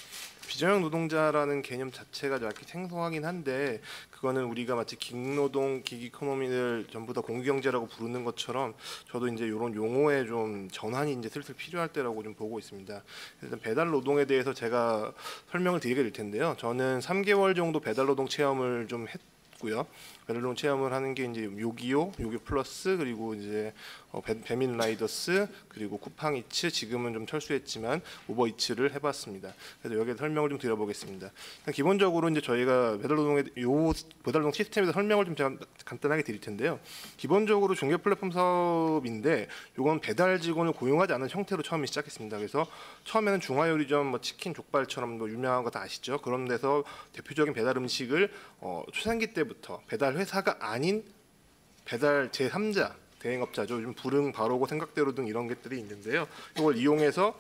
비정형 노동자라는 개념 자체가 좀 생소하긴 한데 그거는 우리가 마치 기능노동, 기기이코노미를 전부 다 공유경제라고 부르는 것처럼 저도 이제 이런 용어에 좀 전환이 이제 슬슬 필요할 때라고 좀 보고 있습니다. 일단 배달 노동에 대해서 제가 설명을 드리게 될 텐데요. 저는 3개월 정도 배달 노동 체험을 좀 했고요. 배달 노동 체험을 하는 게 이제 요기요 플러스 그리고 이제 배민 라이더스 그리고 쿠팡이츠 지금은 좀 철수했지만 우버이츠를 해봤습니다. 그래서 여기에 설명을 좀 드려보겠습니다. 기본적으로 이제 저희가 배달 노동 시스템에서 설명을 좀 제가 간단하게 드릴 텐데요. 기본적으로 중개 플랫폼 사업인데 이건 배달 직원을 고용하지 않은 형태로 처음에 시작했습니다. 그래서 처음에는 중화요리점 뭐 치킨 족발처럼 뭐 유명한 거 다 아시죠? 그런 데서 대표적인 배달 음식을 초창기 때부터 배달 회사가 아닌 배달 제3자 대행업자죠. 요즘 부릉, 바로고, 생각대로 등 이런 것들이 있는데요. 이걸 이용해서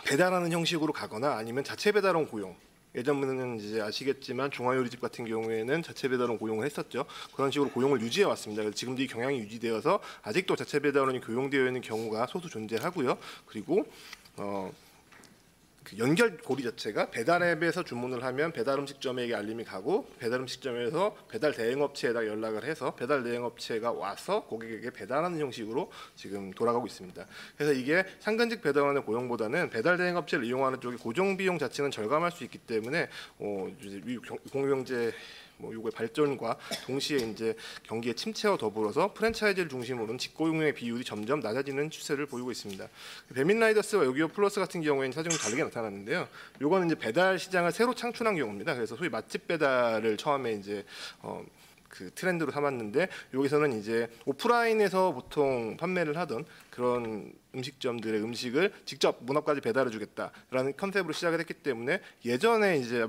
배달하는 형식으로 가거나 아니면 자체 배달원 고용. 예전에는 이제 아시겠지만 중화요리집 같은 경우에는 자체 배달원 고용을 했었죠. 그런 식으로 고용을 유지해 왔습니다. 그래서 지금도 이 경향이 유지되어서 아직도 자체 배달원이 고용되어 있는 경우가 소수 존재하고요. 그리고 그 연결고리 자체가 배달앱에서 주문을 하면 배달음식점에게 알림이 가고 배달음식점에서 배달 대행업체에다 연락을 해서 배달 대행업체가 와서 고객에게 배달하는 형식으로 지금 돌아가고 있습니다. 그래서 이게 상근직 배달원의 고용보다는 배달 대행업체를 이용하는 쪽의 고정 비용 자체는 절감할 수 있기 때문에 공유경제 요거의 발전과 동시에 이제 경기의 침체와 더불어서 프랜차이즈를 중심으로는 직고용의 비율이 점점 낮아지는 추세를 보이고 있습니다. 배민라이더스와 요기요 플러스 같은 경우에는 사실 좀 다르게 나타났는데요. 요거는 이제 배달 시장을 새로 창출한 경우입니다. 그래서 소위 맛집 배달을 처음에 이제 그 트렌드로 삼았는데 여기서는 이제 오프라인에서 보통 판매를 하던 그런 음식점들의 음식을 직접 문 앞까지 배달해 주겠다라는 컨셉으로 시작을 했기 때문에 예전에 이제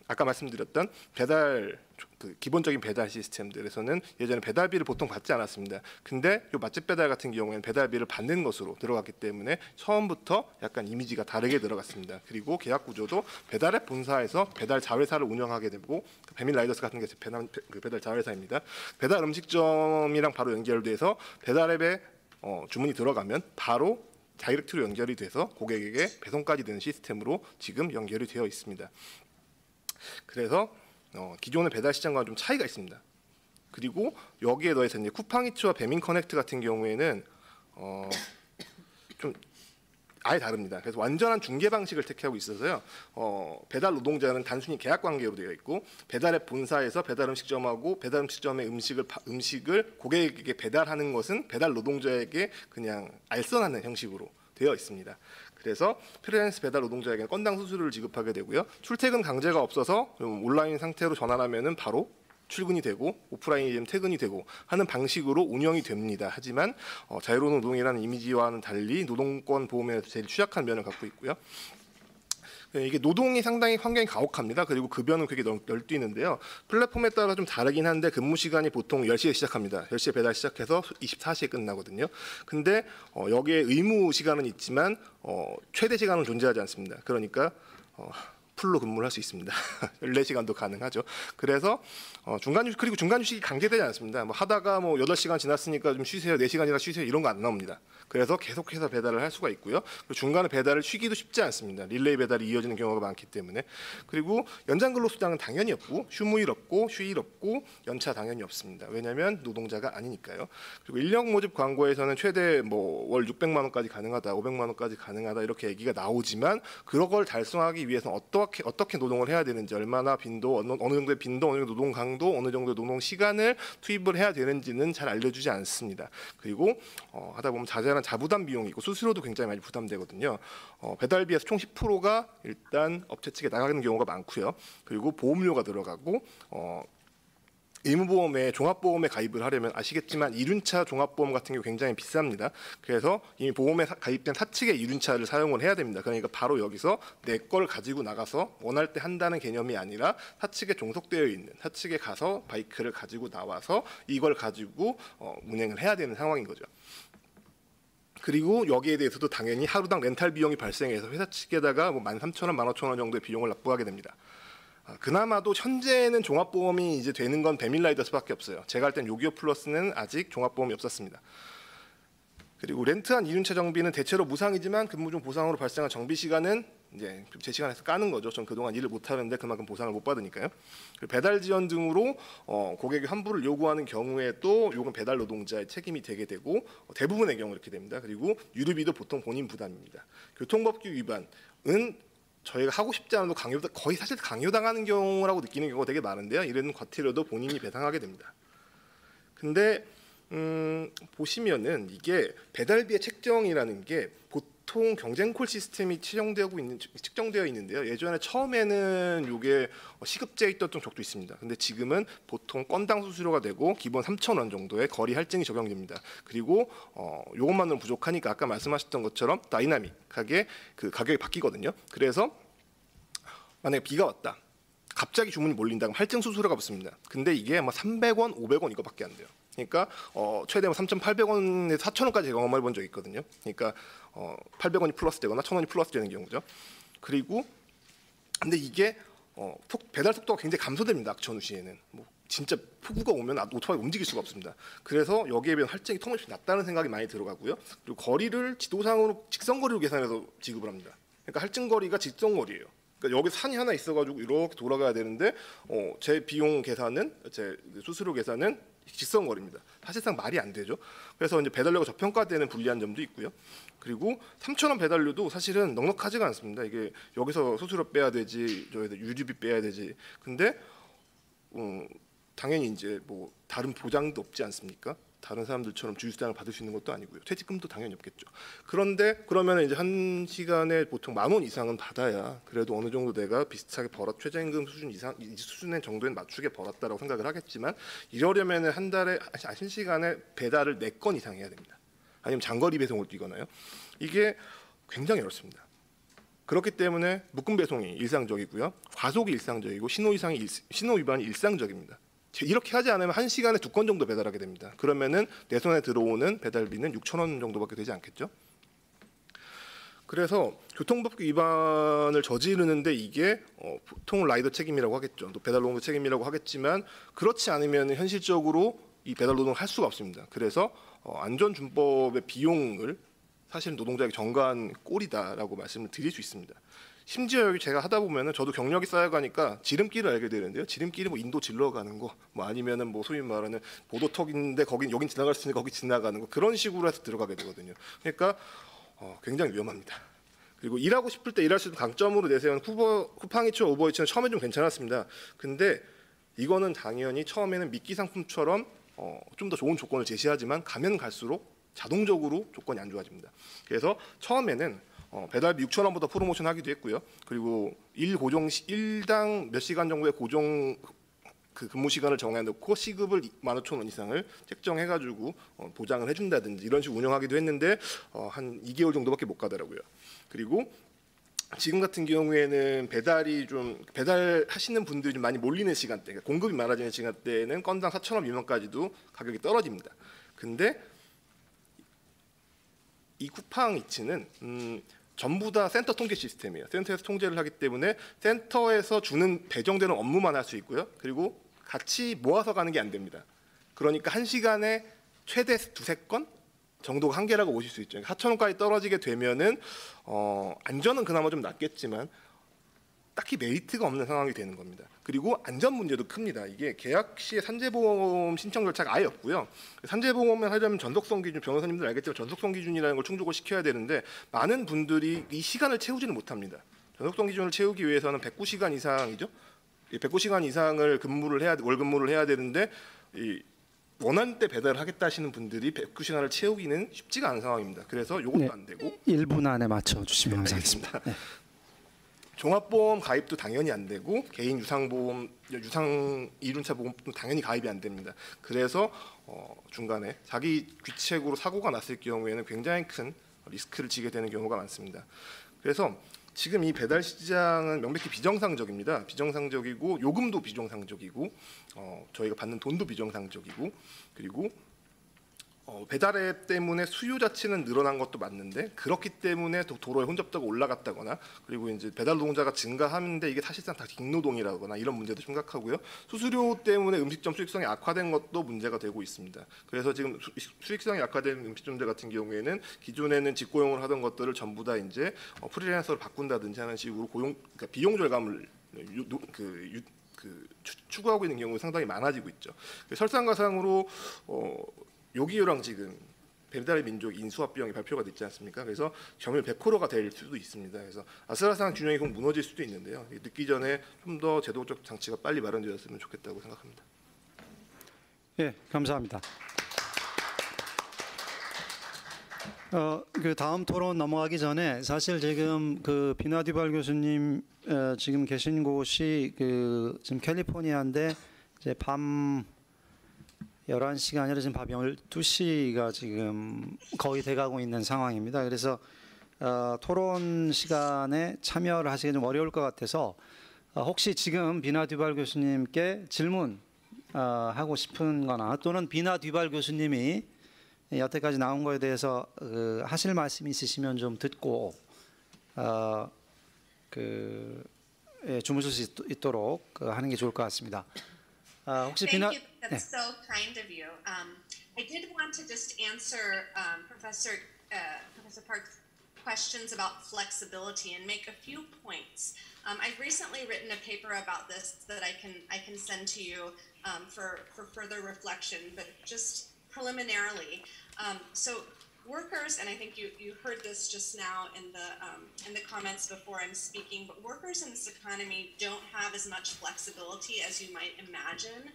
아까 말씀드렸던 배달 그 기본적인 배달 시스템들에서는 예전에 배달비를 보통 받지 않았습니다. 근데 이 맛집 배달 같은 경우에는 배달비를 받는 것으로 들어갔기 때문에 처음부터 약간 이미지가 다르게 들어갔습니다. 그리고 계약 구조도 배달앱 본사에서 배달 자회사를 운영하게 되고 배민 라이더스 같은 게 배달 자회사입니다. 배달 음식점이랑 바로 연결돼서 배달앱에 주문이 들어가면 바로 다이렉트로 연결이 돼서 고객에게 배송까지 되는 시스템으로 지금 연결이 되어 있습니다. 그래서 기존의 배달 시장과는 좀 차이가 있습니다. 그리고 여기에 더해서 이제 쿠팡이츠와 배민 커넥트 같은 경우에는 좀 아예 다릅니다. 그래서 완전한 중개 방식을 택하고 있어서요. 배달 노동자는 단순히 계약 관계로 되어 있고 배달앱 본사에서 배달 음식점하고 배달 음식점의 음식을 고객에게 배달하는 것은 배달 노동자에게 그냥 알선하는 형식으로 되어 있습니다. 그래서 프리랜서 배달 노동자에게는 건당 수수료를 지급하게 되고요. 출퇴근 강제가 없어서 온라인 상태로 전환하면은 바로 출근이 되고 오프라인이면 퇴근이 되고 하는 방식으로 운영이 됩니다. 하지만 자유로운 노동이라는 이미지와는 달리 노동권 보험에서 제일 취약한 면을 갖고 있고요. 이게 노동이 상당히 환경이 가혹합니다. 그리고 급여는 되게 널뛰는데요. 플랫폼에 따라 좀 다르긴 한데 근무 시간이 보통 10시에 시작합니다. 10시에 배달 시작해서 24시에 끝나거든요. 근데 여기에 의무 시간은 있지만 최대 시간은 존재하지 않습니다. 그러니까 풀로 근무를 할 수 있습니다. 14시간도 가능하죠. 그래서 중간 휴식이 강제되지 않습니다. 뭐 하다가 뭐 8시간 지났으니까 좀 쉬세요. 4시간 지나 쉬세요. 이런 거 안 나옵니다. 그래서 계속해서 배달을 할 수가 있고요. 그리고 중간에 배달을 쉬기도 쉽지 않습니다. 릴레이 배달이 이어지는 경우가 많기 때문에. 그리고 연장 근로 수당은 당연히 없고 휴무일 없고 휴일 없고 연차 당연히 없습니다. 왜냐하면 노동자가 아니니까요. 그리고 인력 모집 광고에서는 최대 뭐 월 600만 원까지 가능하다, 500만 원까지 가능하다 이렇게 얘기가 나오지만 그런 걸 달성하기 위해서는 어떻게 노동을 해야 되는지, 얼마나 빈도, 어느 정도의 빈도, 어느 정도 노동 강도, 어느 정도의 노동 시간을 투입을 해야 되는지는 잘 알려주지 않습니다. 그리고 하다 보면 자잘한 자부담 비용이 있고 수수료도 굉장히 많이 부담되거든요. 배달비에서 총 10%가 일단 업체 측에 나가는 경우가 많고요. 그리고 보험료가 들어가고 의무보험에 종합보험에 가입을 하려면 아시겠지만 이륜차 종합보험 같은 경우 굉장히 비쌉니다. 그래서 이미 보험에 가입된 사측의 이륜차를 사용을 해야 됩니다. 그러니까 바로 여기서 내 걸 가지고 나가서 원할 때 한다는 개념이 아니라 사측에 종속되어 있는 사측에 가서 바이크를 가지고 나와서 이걸 가지고 운행을 해야 되는 상황인 거죠. 그리고 여기에 대해서도 당연히 하루당 렌탈 비용이 발생해서 회사 측에다가 뭐 13,000원, 15,000원 정도의 비용을 납부하게 됩니다. 그나마도 현재는 종합보험이 이제 되는 건 배밀라이더스밖에 없어요. 제가 할 땐 요기요 플러스는 아직 종합보험이 없었습니다. 그리고 렌트한 이륜차 정비는 대체로 무상이지만 근무 중 보상으로 발생한 정비 시간은 이제 제 시간에서 까는 거죠. 전 그동안 일을 못 하는데 그만큼 보상을 못 받으니까요. 그리고 배달 지연 등으로 고객이 환불을 요구하는 경우에 또 요건 배달 노동자의 책임이 되게 되고 대부분의 경우 이렇게 됩니다. 그리고 유류비도 보통 본인 부담입니다. 교통법규 위반은 저희가 하고 싶지 않아도 거의 사실 강요당하는 경우라고 느끼는 경우가 되게 많은데요. 이런 과태료도 본인이 배상하게 됩니다. 근데 보시면은 이게 배달비의 책정이라는 게 보통 경쟁콜 시스템이 측정되어 있는데요. 예전에 처음에는 이게 시급제에 있던 적도 있습니다. 근데 지금은 보통 건당 수수료가 되고 기본 3,000원 정도의 거리 할증이 적용됩니다. 그리고 이것만으로는 부족하니까 아까 말씀하셨던 것처럼 다이나믹하게 그 가격이 바뀌거든요. 그래서 만약에 비가 왔다. 갑자기 주문이 몰린다 그럼 할증 수수료가 붙습니다. 근데 이게 아마 300원, 500원 이거밖에 안 돼요. 그러니까 최대 3,800원에서 4,000원까지 경험해 본 적이 있거든요. 그러니까 800원이 플러스 되거나 1,000원이 플러스 되는 경우죠. 그리고 근데 이게 배달 속도가 굉장히 감소됩니다. 악천후 시에는 뭐 진짜 폭우가 오면 오토바이 움직일 수가 없습니다. 그래서 여기에 비해 할증이 통합이 낮다는 생각이 많이 들어가고요. 그리고 거리를 지도상으로 직선거리로 계산해서 지급을 합니다. 그러니까 할증 거리가 직선거리예요. 그러니까 여기 산이 하나 있어가지고 이렇게 돌아가야 되는데 제 비용 계산은 제 수수료 계산은 직선거리입니다. 사실상 말이 안 되죠. 그래서 이제 배달료가 저평가되는 불리한 점도 있고요. 그리고 3,000원 배달료도 사실은 넉넉하지가 않습니다. 이게 여기서 수수료 빼야 되지, 저희도 유류비 빼야 되지. 근데 당연히 이제 뭐 다른 보장도 없지 않습니까? 다른 사람들처럼 주휴수당을 받을 수 있는 것도 아니고요. 퇴직금도 당연히 없겠죠. 그런데 그러면 이제 한 시간에 보통 10,000원 이상은 받아야 그래도 어느 정도 내가 비슷하게 최저임금 수준 이상 이 수준의 정도엔 맞추게 벌었다라고 생각을 하겠지만 이러려면은 한 달에 한 시간에 배달을 4건 이상 해야 됩니다. 아니면 장거리 배송을 뛰거나요. 이게 굉장히 어렵습니다. 그렇기 때문에 묶음 배송이 일상적이고요. 과속이 일상적이고 신호 위반이 일상적입니다. 이렇게 하지 않으면 한 시간에 2건 정도 배달하게 됩니다. 그러면은 내 손에 들어오는 배달비는 6,000원 정도밖에 되지 않겠죠. 그래서 교통법규 위반을 저지르는데 이게 보통 라이더 책임이라고 하겠죠. 또 배달 노동자 책임이라고 하겠지만 그렇지 않으면 현실적으로 이 배달 노동을 할 수가 없습니다. 그래서 안전준법의 비용을 사실 노동자에게 전가한 꼴이다라고 말씀을 드릴 수 있습니다. 심지어 여기 제가 하다 보면은 저도 경력이 쌓여가니까 지름길을 알게 되는데요. 지름길이 뭐 인도 질러 가는 거, 뭐 아니면은 뭐 소위 말하는 보도턱인데 여긴 지나갈 수 있는데 거기 지나가는 거 그런 식으로 해서 들어가게 되거든요. 그러니까 굉장히 위험합니다. 그리고 일하고 싶을 때 일할 수 있는 강점으로 내세운 쿠팡이츠와 우버이츠는 처음에 좀 괜찮았습니다. 근데 이거는 당연히 처음에는 미끼 상품처럼 좀 더 좋은 조건을 제시하지만 가면 갈수록 자동적으로 조건이 안 좋아집니다. 그래서 처음에는 배달비 6,000원부터 프로모션 하기도 했고요. 그리고 일당 몇 시간 정도의 고정 그 근무 시간을 정해놓고 시급을 15,000원 이상을 책정해가지고 보장을 해준다든지 이런 식으로 운영하기도 했는데 한 2개월 정도밖에 못 가더라고요. 그리고 지금 같은 경우에는 배달하시는 분들이 좀 많이 몰리는 시간대, 그러니까 공급이 많아지는 시간대에는 건당 4,000원 미만까지도 가격이 떨어집니다. 근데 이 쿠팡이츠는 전부 다 센터 통계 시스템이에요. 센터에서 통제를 하기 때문에 센터에서 주는 배정되는 업무만 할 수 있고요. 그리고 같이 모아서 가는 게 안 됩니다. 그러니까 한 시간에 최대 2-3건 정도가 한계라고 보실 수 있죠. 4,000원까지 떨어지게 되면은 안전은 그나마 좀 낫겠지만 딱히 메리트가 없는 상황이 되는 겁니다. 그리고 안전 문제도 큽니다. 이게 계약 시에 산재보험 신청 절차가 아예 없고요. 산재보험을 하려면 전속성 기준, 변호사님들 알겠지만 전속성 기준이라는 걸 충족을 시켜야 되는데 많은 분들이 이 시간을 채우지는 못합니다. 전속성 기준을 채우기 위해서는 109시간 이상이죠. 109시간 이상을 월 근무를 해야 되는데 원하는 때 배달을 하겠다 하시는 분들이 109시간을 채우기는 쉽지가 않은 상황입니다. 그래서 이것도 안 되고 1분 안에 맞춰주시면 감사하겠습니다. 네. 종합보험 가입도 당연히 안 되고 개인 유상 이륜차 보험도 당연히 가입이 안 됩니다. 그래서 중간에 자기 귀책으로 사고가 났을 경우에는 굉장히 큰 리스크를 지게 되는 경우가 많습니다. 그래서 지금 이 배달 시장은 명백히 비정상적입니다. 비정상적이고 요금도 비정상적이고 저희가 받는 돈도 비정상적이고 그리고 배달앱 때문에 수요 자체는 늘어난 것도 맞는데 그렇기 때문에 도로에 혼잡도가 올라갔다거나 그리고 이제 배달 노동자가 증가하는데 이게 사실상 다 딩노동이라거나 이런 문제도 심각하고요. 수수료 때문에 음식점 수익성이 악화된 것도 문제가 되고 있습니다. 그래서 지금 수익성이 악화된 음식점들 같은 경우에는 기존에는 직고용을 하던 것들을 전부 다 이제 프리랜서로 바꾼다든지 하는 식으로 그러니까 비용 절감을 추구하고 있는 경우가 상당히 많아지고 있죠. 설상가상으로 요기요랑 지금 배달의 민족 인수합 비용이 발표가 됐지 않습니까? 그래서 점유율 100%가 될 수도 있습니다. 그래서 아슬아슬한 균형이 꼭 무너질 수도 있는데요. 늦기 전에 좀 더 제도적 장치가 빨리 마련되었으면 좋겠다고 생각합니다. 예, 감사합니다. 그 다음 토론 넘어가기 전에 사실 지금 그 비나듀발 교수님 지금 계신 곳이 그 지금 캘리포니아인데 이제 밤 11시가 아니라 지금 밤 12시가 지금 거의 돼가고 있는 상황입니다. 그래서 토론 시간에 참여를 하시기 좀 어려울 것 같아서 혹시 지금 비나듀발 교수님께 질문 하고 싶은 거나 또는 비나듀발 교수님이 여태까지 나온 거에 대해서 하실 말씀이 있으시면 좀 듣고 주무실 수 있도록 하는 게 좋을 것 같습니다. 혹시 Thank you. That's so kind of you. I did want to just answer Professor Park's questions about flexibility and make a few points. I've recently written a paper about this that I can send to you for further reflection, but just preliminarily. So workers, and I think you heard this just now in the comments before I'm speaking, but workers in this economy don't have as much flexibility as you might imagine.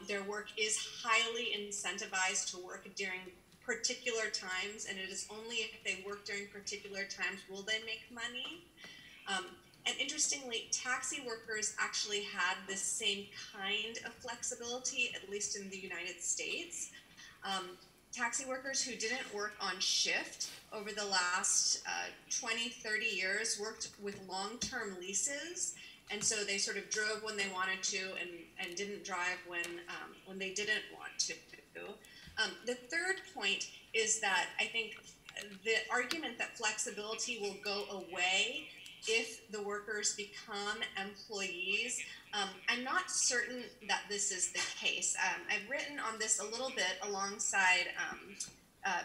Their work is highly incentivized to work during particular times, and it is only if they work during particular times will they make money. And interestingly, taxi workers actually had this same kind of flexibility, at least in the United States. Taxi workers who didn't work on shift over the last 20, 30 years worked with long-term leases. And so they sort of drove when they wanted to and didn't drive when they didn't want to. The third point is that I think the argument that flexibility will go away if the workers become employees, I'm not certain that this is the case. I've written on this a little bit alongside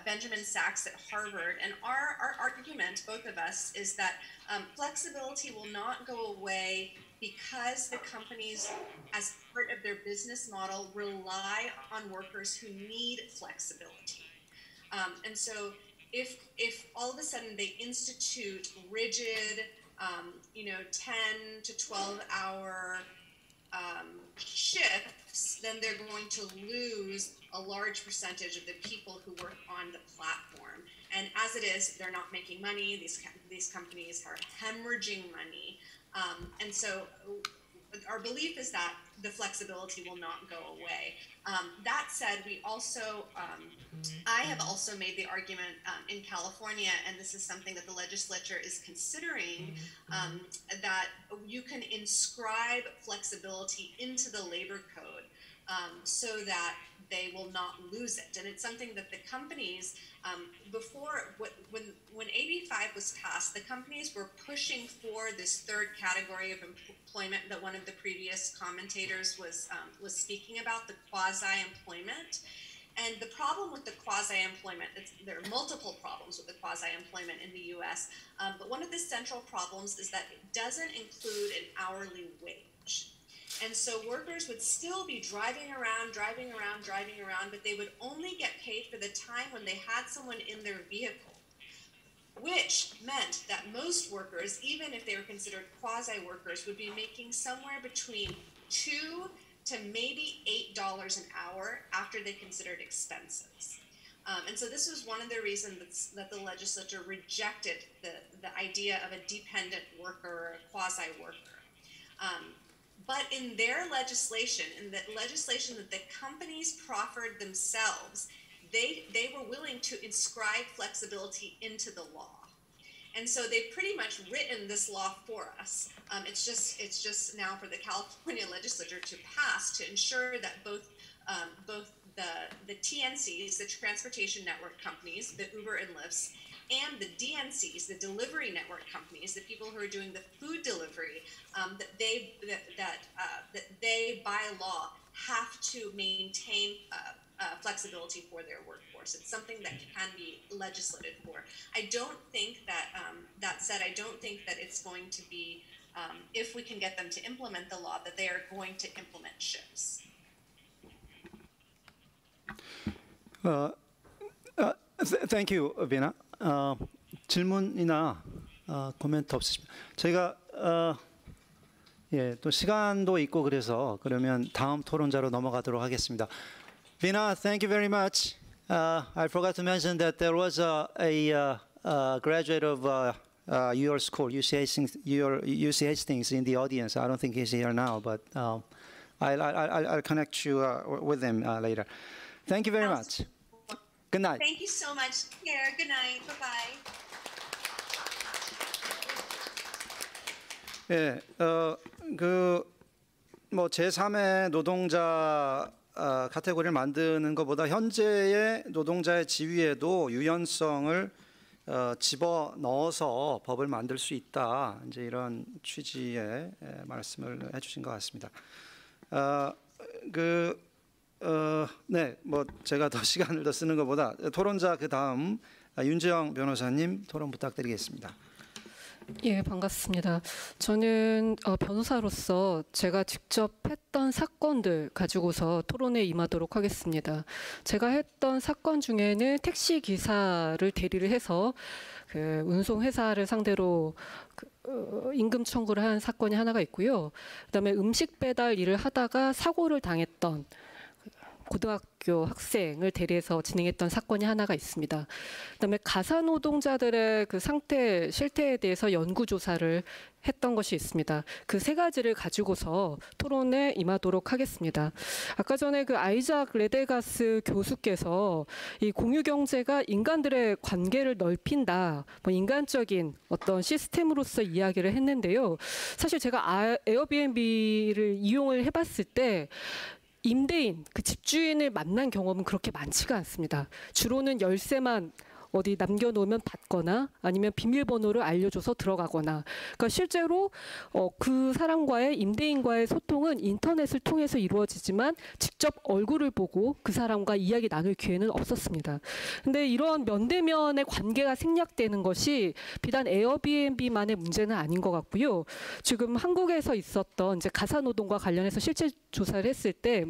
Benjamin Sachs at Harvard, and our argument, both of us, is that flexibility will not go away because the companies, as part of their business model, rely on workers who need flexibility. And so if all of a sudden they institute rigid 10 to 12 hour shifts, then they're going to lose a large percentage of the people who work on the platform. And as it is, they're not making money. These companies are hemorrhaging money. And so our belief is that the flexibility will not go away. That said, we also, I have also made the argument in California, and this is something that the legislature is considering, that you can inscribe flexibility into the labor code so that they will not lose it. And it's something that the companies, before, when AB 5 was passed, the companies were pushing for this third category of employment that one of the previous commentators was speaking about, the quasi-employment. And the problem with the quasi-employment, there are multiple problems with the quasi-employment in the US, but one of the central problems is that it doesn't include an hourly wage. And so workers would still be driving around, but they would only get paid for the time when they had someone in their vehicle, which meant that most workers, even if they were considered quasi-workers, would be making somewhere between $2 to maybe $8 an hour after they considered expenses. And so this was one of the reasons that the legislature rejected the idea of a dependent worker or a quasi-worker. But in their legislation, in the legislation that the companies proffered themselves, they were willing to inscribe flexibility into the law. And so they've pretty much written this law for us. It's just now for the California legislature to pass to ensure that both the TNCs, the transportation network companies, the Uber and Lyfts, and the DNCs, the delivery network companies, the people who are doing the food delivery, that they by law have to maintain flexibility for their workforce. It's something that can be legislated for. I don't think that, that said, I don't think that it's going to be, if we can get them to implement the law, that they are going to implement shifts. Thank you, Veena. 질문이나 코멘트 없으시면 저희가 또 시간도 있고 그래서 그러면 다음 토론자로 넘어가도록 하겠습니다. Veena, thank you very much. I forgot to mention that there was a graduate of your school, UC Hastings, in the audience. I don't think he's here now, but I'll connect you with him later. Thank you very much. Good night. Thank you so much. Take care. Good night. Bye-bye. 예, 뭐 제3의 노동자 카테고리를 만드는 것보다 현재의 노동자의 지위에도 유연성을 집어 넣어서 법을 만들 수 있다. 이제 이런 취지의 말씀을 해주신 것 같습니다. 네, 뭐 제가 더 시간을 더 쓰는 것보다 토론자 그 다음 윤재영 변호사님 토론 부탁드리겠습니다. 예, 반갑습니다. 저는 변호사로서 제가 직접 했던 사건들 가지고서 토론에 임하도록 하겠습니다. 제가 했던 사건 중에는 택시 기사를 대리를 해서 그 운송회사를 상대로 임금 청구를 한 사건이 하나가 있고요. 그다음에 음식 배달 일을 하다가 사고를 당했던 고등학교 학생을 대리해서 진행했던 사건이 하나가 있습니다. 그다음에 가사 노동자들의 그 상태 실태에 대해서 연구 조사를 했던 것이 있습니다. 그 세 가지를 가지고서 토론에 임하도록 하겠습니다. 아까 전에 그 아이작 레데가스 교수께서 이 공유 경제가 인간들의 관계를 넓힌다, 뭐 인간적인 어떤 시스템으로서 이야기를 했는데요. 사실 제가 에어비앤비를 이용을 해봤을 때 임대인, 그 집주인을 만난 경험은 그렇게 많지가 않습니다. 주로는 열쇠만 어디 남겨놓으면 받거나 아니면 비밀번호를 알려줘서 들어가거나, 그러니까 실제로 그 사람과의 임대인과의 소통은 인터넷을 통해서 이루어지지만 직접 얼굴을 보고 그 사람과 이야기 나눌 기회는 없었습니다. 근데 이런 면대면의 관계가 생략되는 것이 비단 에어비앤비만의 문제는 아닌 것 같고요. 지금 한국에서 있었던 이제 가사노동과 관련해서 실제 조사를 했을 때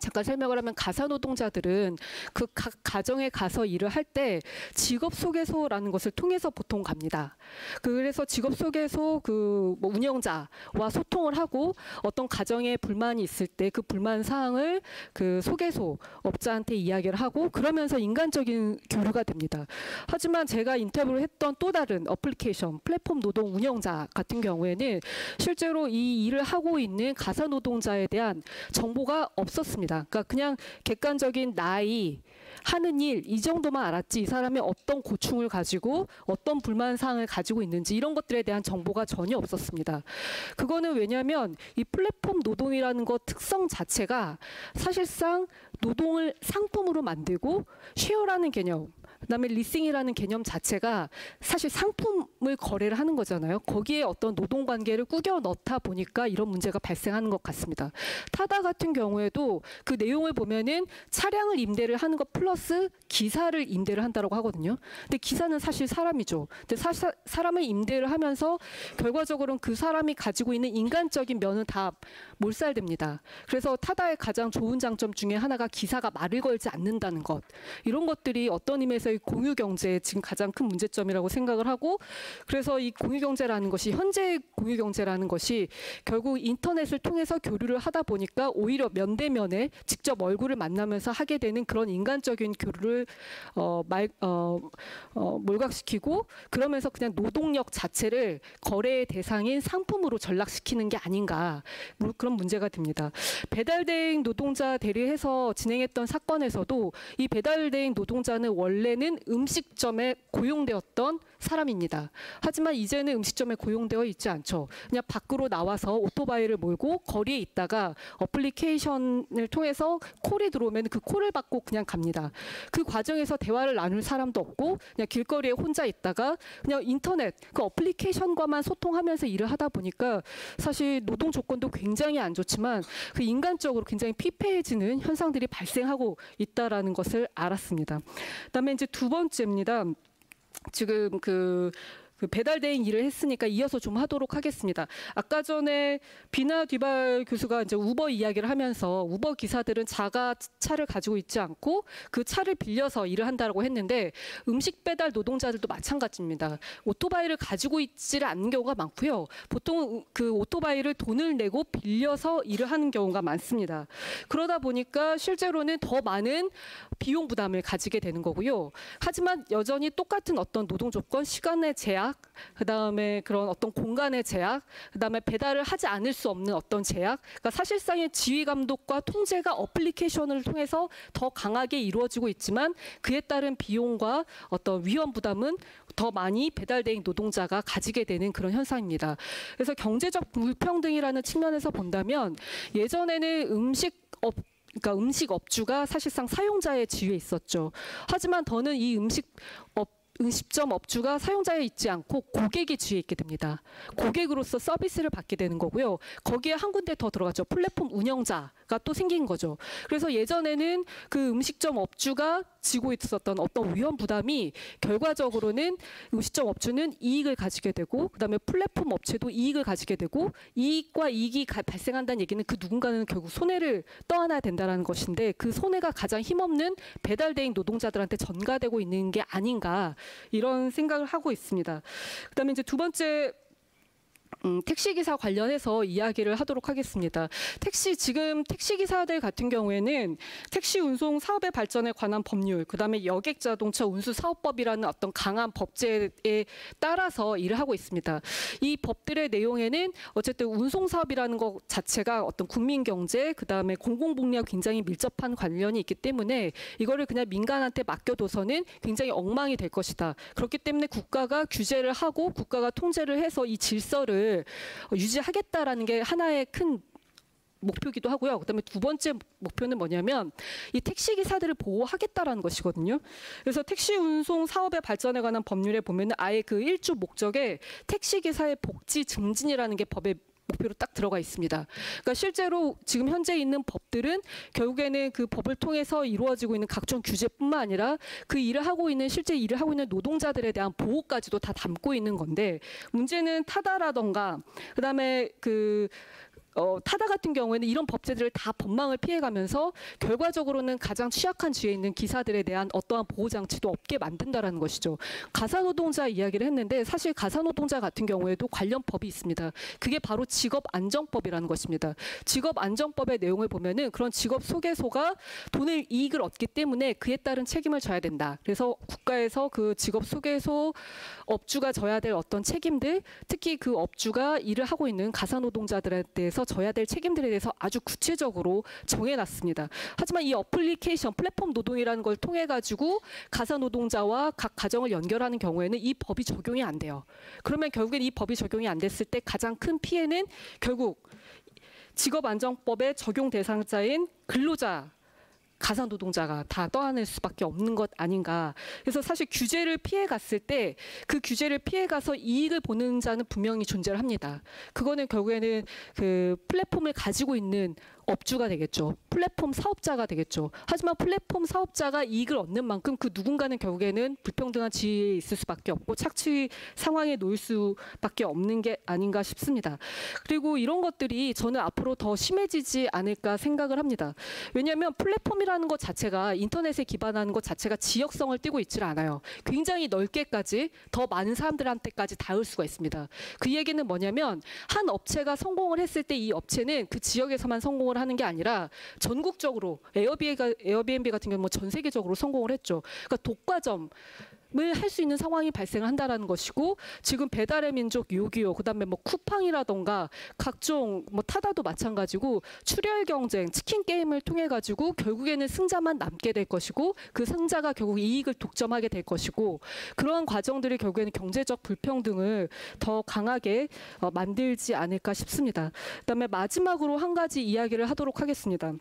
잠깐 설명을 하면 가사 노동자들은 그 각 가정에 가서 일을 할 때 직업 소개소라는 것을 통해서 보통 갑니다. 그래서 직업 소개소 그 뭐 운영자와 소통을 하고 어떤 가정에 불만이 있을 때 그 불만 사항을 그 소개소 업자한테 이야기를 하고 그러면서 인간적인 교류가 됩니다. 하지만 제가 인터뷰를 했던 또 다른 어플리케이션 플랫폼 노동 운영자 같은 경우에는 실제로 이 일을 하고 있는 가사 노동자에 대한 정보가 없었습니다. 그러니까 그냥 객관적인 나이, 하는 일 이 정도만 알았지 이 사람이 어떤 고충을 가지고 어떤 불만 사항을 가지고 있는지 이런 것들에 대한 정보가 전혀 없었습니다. 그거는 왜냐하면 이 플랫폼 노동이라는 것 특성 자체가 사실상 노동을 상품으로 만들고 쉐어라는 개념, 그다음에 리싱이라는 개념 자체가 사실 상품을 거래를 하는 거잖아요. 거기에 어떤 노동 관계를 꾸겨 넣다 보니까 이런 문제가 발생하는 것 같습니다. 타다 같은 경우에도 그 내용을 보면은 차량을 임대를 하는 것 플러스 기사를 임대를 한다고 하거든요. 근데 기사는 사실 사람이죠. 근데 사람을 임대를 하면서 결과적으로는 그 사람이 가지고 있는 인간적인 면은 다 몰살됩니다. 그래서 타다의 가장 좋은 장점 중에 하나가 기사가 말을 걸지 않는다는 것. 이런 것들이 어떤 의미에서 공유 경제의 지금 가장 큰 문제점이라고 생각을 하고, 그래서 이 공유 경제라는 것이 현재 공유 경제라는 것이 결국 인터넷을 통해서 교류를 하다 보니까 오히려 면대면에 직접 얼굴을 만나면서 하게 되는 그런 인간적인 교류를 몰각시키고, 그러면서 그냥 노동력 자체를 거래의 대상인 상품으로 전락시키는 게 아닌가, 그런 문제가 됩니다. 배달대행 노동자 대리해서 진행했던 사건에서도 이 배달대행 노동자는 원래는 예전에는 음식점에 고용되었던 사람입니다. 하지만 이제는 음식점에 고용되어 있지 않죠. 그냥 밖으로 나와서 오토바이를 몰고 거리에 있다가 어플리케이션을 통해서 콜이 들어오면 그 콜을 받고 그냥 갑니다. 그 과정에서 대화를 나눌 사람도 없고 그냥 길거리에 혼자 있다가 그냥 인터넷 그 어플리케이션과만 소통하면서 일을 하다 보니까 사실 노동 조건도 굉장히 안 좋지만 그 인간적으로 굉장히 피폐해지는 현상들이 발생하고 있다라는 것을 알았습니다. 그다음에 이제 두 번째입니다. 지금 그 배달 대행 일을 했으니까 이어서 좀 하도록 하겠습니다. 아까 전에 비나 뒤발 교수가 이제 우버 이야기를 하면서 우버 기사들은 자가 차를 가지고 있지 않고 그 차를 빌려서 일을 한다고 했는데 음식 배달 노동자들도 마찬가지입니다. 오토바이를 가지고 있지를 않는 경우가 많고요. 보통 그 오토바이를 돈을 내고 빌려서 일을 하는 경우가 많습니다. 그러다 보니까 실제로는 더 많은 비용 부담을 가지게 되는 거고요. 하지만 여전히 똑같은 어떤 노동 조건, 시간의 제약, 그다음에 그런 어떤 공간의 제약, 그다음에 배달을 하지 않을 수 없는 어떤 제약, 그러니까 사실상의 지휘 감독과 통제가 어플리케이션을 통해서 더 강하게 이루어지고 있지만 그에 따른 비용과 어떤 위험 부담은 더 많이 배달 대행 노동자가 가지게 되는 그런 현상입니다. 그래서 경제적 불평등이라는 측면에서 본다면 예전에는 그러니까 음식업주가 사실상 사용자의 지위에 있었죠. 하지만 더는 이 음식점 업주가 사용자에 있지 않고 고객의 지위에 있게 됩니다. 고객으로서 서비스를 받게 되는 거고요. 거기에 한 군데 더 들어가죠. 플랫폼 운영자가 또 생긴 거죠. 그래서 예전에는 그 음식점 업주가 지고 있었던 어떤 위험 부담이 결과적으로는 음식점 업주는 이익을 가지게 되고 그다음에 플랫폼 업체도 이익을 가지게 되고 이익과 이익이 발생한다는 얘기는 그 누군가는 결국 손해를 떠안아야 된다는 것인데 그 손해가 가장 힘없는 배달 대행 노동자들한테 전가되고 있는 게 아닌가 이런 생각을 하고 있습니다. 그다음에 이제 두 번째 택시기사 관련해서 이야기를 하도록 하겠습니다. 지금 택시기사들 같은 경우에는 택시 운송 사업의 발전에 관한 법률, 그다음에 여객자동차 운수사업법이라는 어떤 강한 법제에 따라서 일을 하고 있습니다. 이 법들의 내용에는 어쨌든 운송사업이라는 것 자체가 어떤 국민경제, 그다음에 공공복리와 굉장히 밀접한 관련이 있기 때문에 이거를 그냥 민간한테 맡겨둬서는 굉장히 엉망이 될 것이다. 그렇기 때문에 국가가 규제를 하고 국가가 통제를 해서 이 질서를 유지하겠다라는 게 하나의 큰 목표기도 하고요. 그다음에 두 번째 목표는 뭐냐면 이 택시 기사들을 보호하겠다라는 것이거든요. 그래서 택시 운송 사업의 발전에 관한 법률에 보면은 아예 그 1조 목적에 택시 기사의 복지 증진이라는 게 법에 목표로 딱 들어가 있습니다. 그러니까 실제로 지금 현재 있는 법들은 결국에는 그 법을 통해서 이루어지고 있는 각종 규제뿐만 아니라 그 일을 하고 있는 실제 일을 하고 있는 노동자들에 대한 보호까지도 다 담고 있는 건데 문제는 타다라던가 그다음에 타다 같은 경우에는 이런 법제들을 다 법망을 피해가면서 결과적으로는 가장 취약한 지위에 있는 기사들에 대한 어떠한 보호장치도 없게 만든다라는 것이죠. 가사노동자 이야기를 했는데 사실 가사노동자 같은 경우에도 관련 법이 있습니다. 그게 바로 직업안정법이라는 것입니다. 직업안정법의 내용을 보면은 그런 직업소개소가 이익을 얻기 때문에 그에 따른 책임을 져야 된다. 그래서 국가에서 그 직업소개소 업주가 져야 될 어떤 책임들, 특히 그 업주가 일을 하고 있는 가사노동자들에 대해서 져야 될 책임들에 대해서 아주 구체적으로 정해놨습니다. 하지만 이 어플리케이션, 플랫폼 노동이라는 걸 통해 가지고 가사 노동자와 각 가정을 연결하는 경우에는 이 법이 적용이 안 돼요. 그러면 결국엔 이 법이 적용이 안 됐을 때 가장 큰 피해는 결국 직업안정법의 적용 대상자인 근로자, 가사 노동자가 다 떠안을 수밖에 없는 것 아닌가. 그래서 사실 규제를 피해 갔을 때 그 규제를 피해 가서 이익을 보는 자는 분명히 존재를 합니다. 그거는 결국에는 그 플랫폼을 가지고 있는 업주가 되겠죠. 플랫폼 사업자가 되겠죠. 하지만 플랫폼 사업자가 이익을 얻는 만큼 그 누군가는 결국에는 불평등한 지위에 있을 수밖에 없고 착취 상황에 놓일 수밖에 없는 게 아닌가 싶습니다. 그리고 이런 것들이 저는 앞으로 더 심해지지 않을까 생각을 합니다. 왜냐하면 플랫폼이라는 것 자체가 인터넷에 기반하는 것 자체가 지역성을 띠고 있질 않아요. 굉장히 넓게까지 더 많은 사람들한테까지 닿을 수가 있습니다. 그 얘기는 뭐냐면 한 업체가 성공을 했을 때 이 업체는 그 지역에서만 성공을 하는 게 아니라 전국적으로 에어비앤비 같은 경우는 뭐 전 세계적으로 성공을 했죠. 그러니까 독과점 할 수 있는 상황이 발생을 한다라는 것이고, 지금 배달의 민족, 요기요, 그다음에 뭐 쿠팡이라던가 각종 뭐 타다도 마찬가지고 출혈 경쟁, 치킨 게임을 통해 가지고 결국에는 승자만 남게 될 것이고, 그 승자가 결국 이익을 독점하게 될 것이고, 그러한 과정들이 결국에는 경제적 불평등을 더 강하게 만들지 않을까 싶습니다. 그다음에 마지막으로 한 가지 이야기를 하도록 하겠습니다.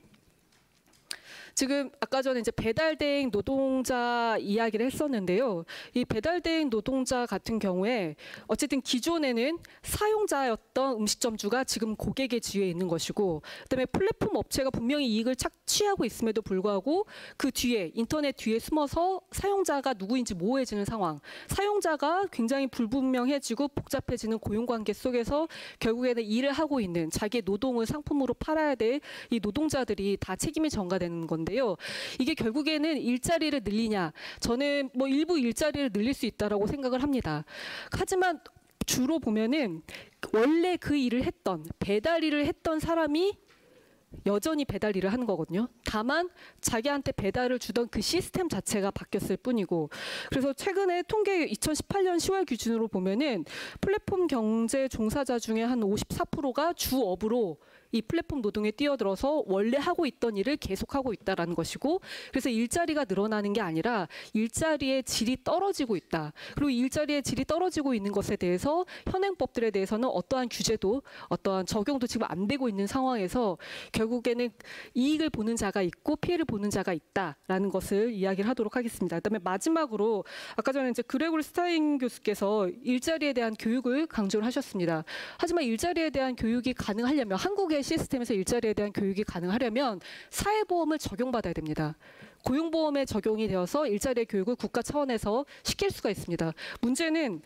지금 아까 전에 이제 배달대행 노동자 이야기를 했었는데요. 이 배달대행 노동자 같은 경우에 어쨌든 기존에는 사용자였던 음식점주가 지금 고객의 지위에 있는 것이고, 그다음에 플랫폼 업체가 분명히 이익을 취하고 있음에도 불구하고 그 뒤에 인터넷 뒤에 숨어서 사용자가 누구인지 모호해지는 상황, 사용자가 굉장히 불분명해지고 복잡해지는 고용관계 속에서 결국에는 일을 하고 있는, 자기의 노동을 상품으로 팔아야 될 이 노동자들이 다 책임이 전가되는 건데요. 이게 결국에는 일자리를 늘리냐? 저는 뭐 일부 일자리를 늘릴 수 있다라고 생각을 합니다. 하지만 주로 보면은 원래 그 일을 했던, 배달 일을 했던 사람이 여전히 배달 일을 하는 거거든요. 다만 자기한테 배달을 주던 그 시스템 자체가 바뀌었을 뿐이고, 그래서 최근에 통계 2018년 10월 기준으로 보면은 플랫폼 경제 종사자 중에 한 54%가 주업으로 이 플랫폼 노동에 뛰어들어서 원래 하고 있던 일을 계속하고 있다라는 것이고, 그래서 일자리가 늘어나는 게 아니라 일자리의 질이 떨어지고 있다. 그리고 일자리의 질이 떨어지고 있는 것에 대해서 현행법들에 대해서는 어떠한 규제도 어떠한 적용도 지금 안 되고 있는 상황에서 결국에는 이익을 보는 자가 있고 피해를 보는 자가 있다라는 것을 이야기를 하도록 하겠습니다. 그다음에 마지막으로 아까 전에 이제 그레고리 스타인 교수께서 일자리에 대한 교육을 강조를 하셨습니다. 하지만 일자리에 대한 교육이 가능하려면, 한국의 시스템에서 일자리에 대한 교육이 가능하려면 사회보험을 적용받아야 됩니다. 고용보험에 적용이 되어서 일자리의 교육을 국가 차원에서 시킬 수가 있습니다. 문제는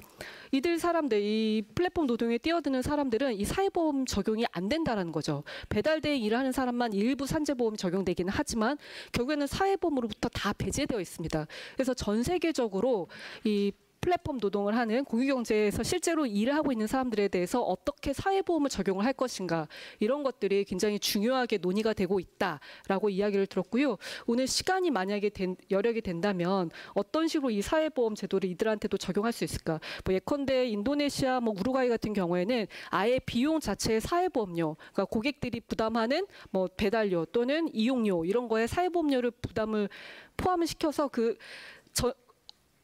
이들 사람들, 이 플랫폼 노동에 뛰어드는 사람들은 이 사회보험 적용이 안 된다는 거죠. 배달대행 일을 하는 사람만 일부 산재보험이 적용되기는 하지만 결국에는 사회보험으로부터 다 배제되어 있습니다. 그래서 전 세계적으로 이 플랫폼 노동을 하는 공유경제에서 실제로 일을 하고 있는 사람들에 대해서 어떻게 사회보험을 적용을 할 것인가, 이런 것들이 굉장히 중요하게 논의가 되고 있다라고 이야기를 들었고요. 오늘 시간이 만약에 여력이 된다면 어떤 식으로 이 사회보험 제도를 이들한테도 적용할 수 있을까? 뭐 예컨대 인도네시아, 뭐 우루과이 같은 경우에는 아예 비용 자체의 사회보험료, 그러니까 고객들이 부담하는 뭐 배달료 또는 이용료 이런 거에 사회보험료를 부담을 포함을 시켜서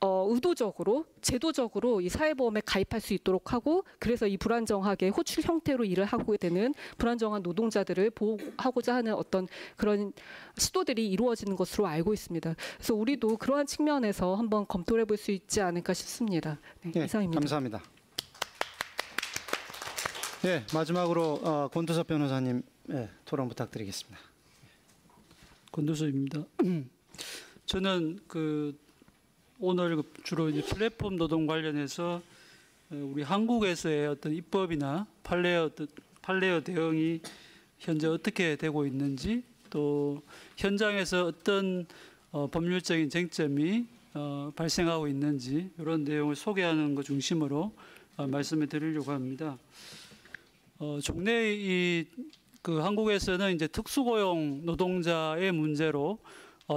의도적으로, 제도적으로 이 사회보험에 가입할 수 있도록 하고, 그래서 이 불안정하게 호출 형태로 일을 하고 되는 불안정한 노동자들을 보호하고자 하는 어떤 그런 시도들이 이루어지는 것으로 알고 있습니다. 그래서 우리도 그러한 측면에서 한번 검토를 해볼 수 있지 않을까 싶습니다. 네, 이상입니다. 감사합니다. 네, 마지막으로 권두섭 변호사님 토론 부탁드리겠습니다. 권두섭입니다. 저는 오늘 주로 이제 플랫폼 노동 관련해서 우리 한국에서의 어떤 입법이나 판례의 대응이 현재 어떻게 되고 있는지, 또 현장에서 어떤 법률적인 쟁점이 발생하고 있는지, 이런 내용을 소개하는 것 중심으로 말씀을 드리려고 합니다. 종래 한국에서는 이제 특수고용 노동자의 문제로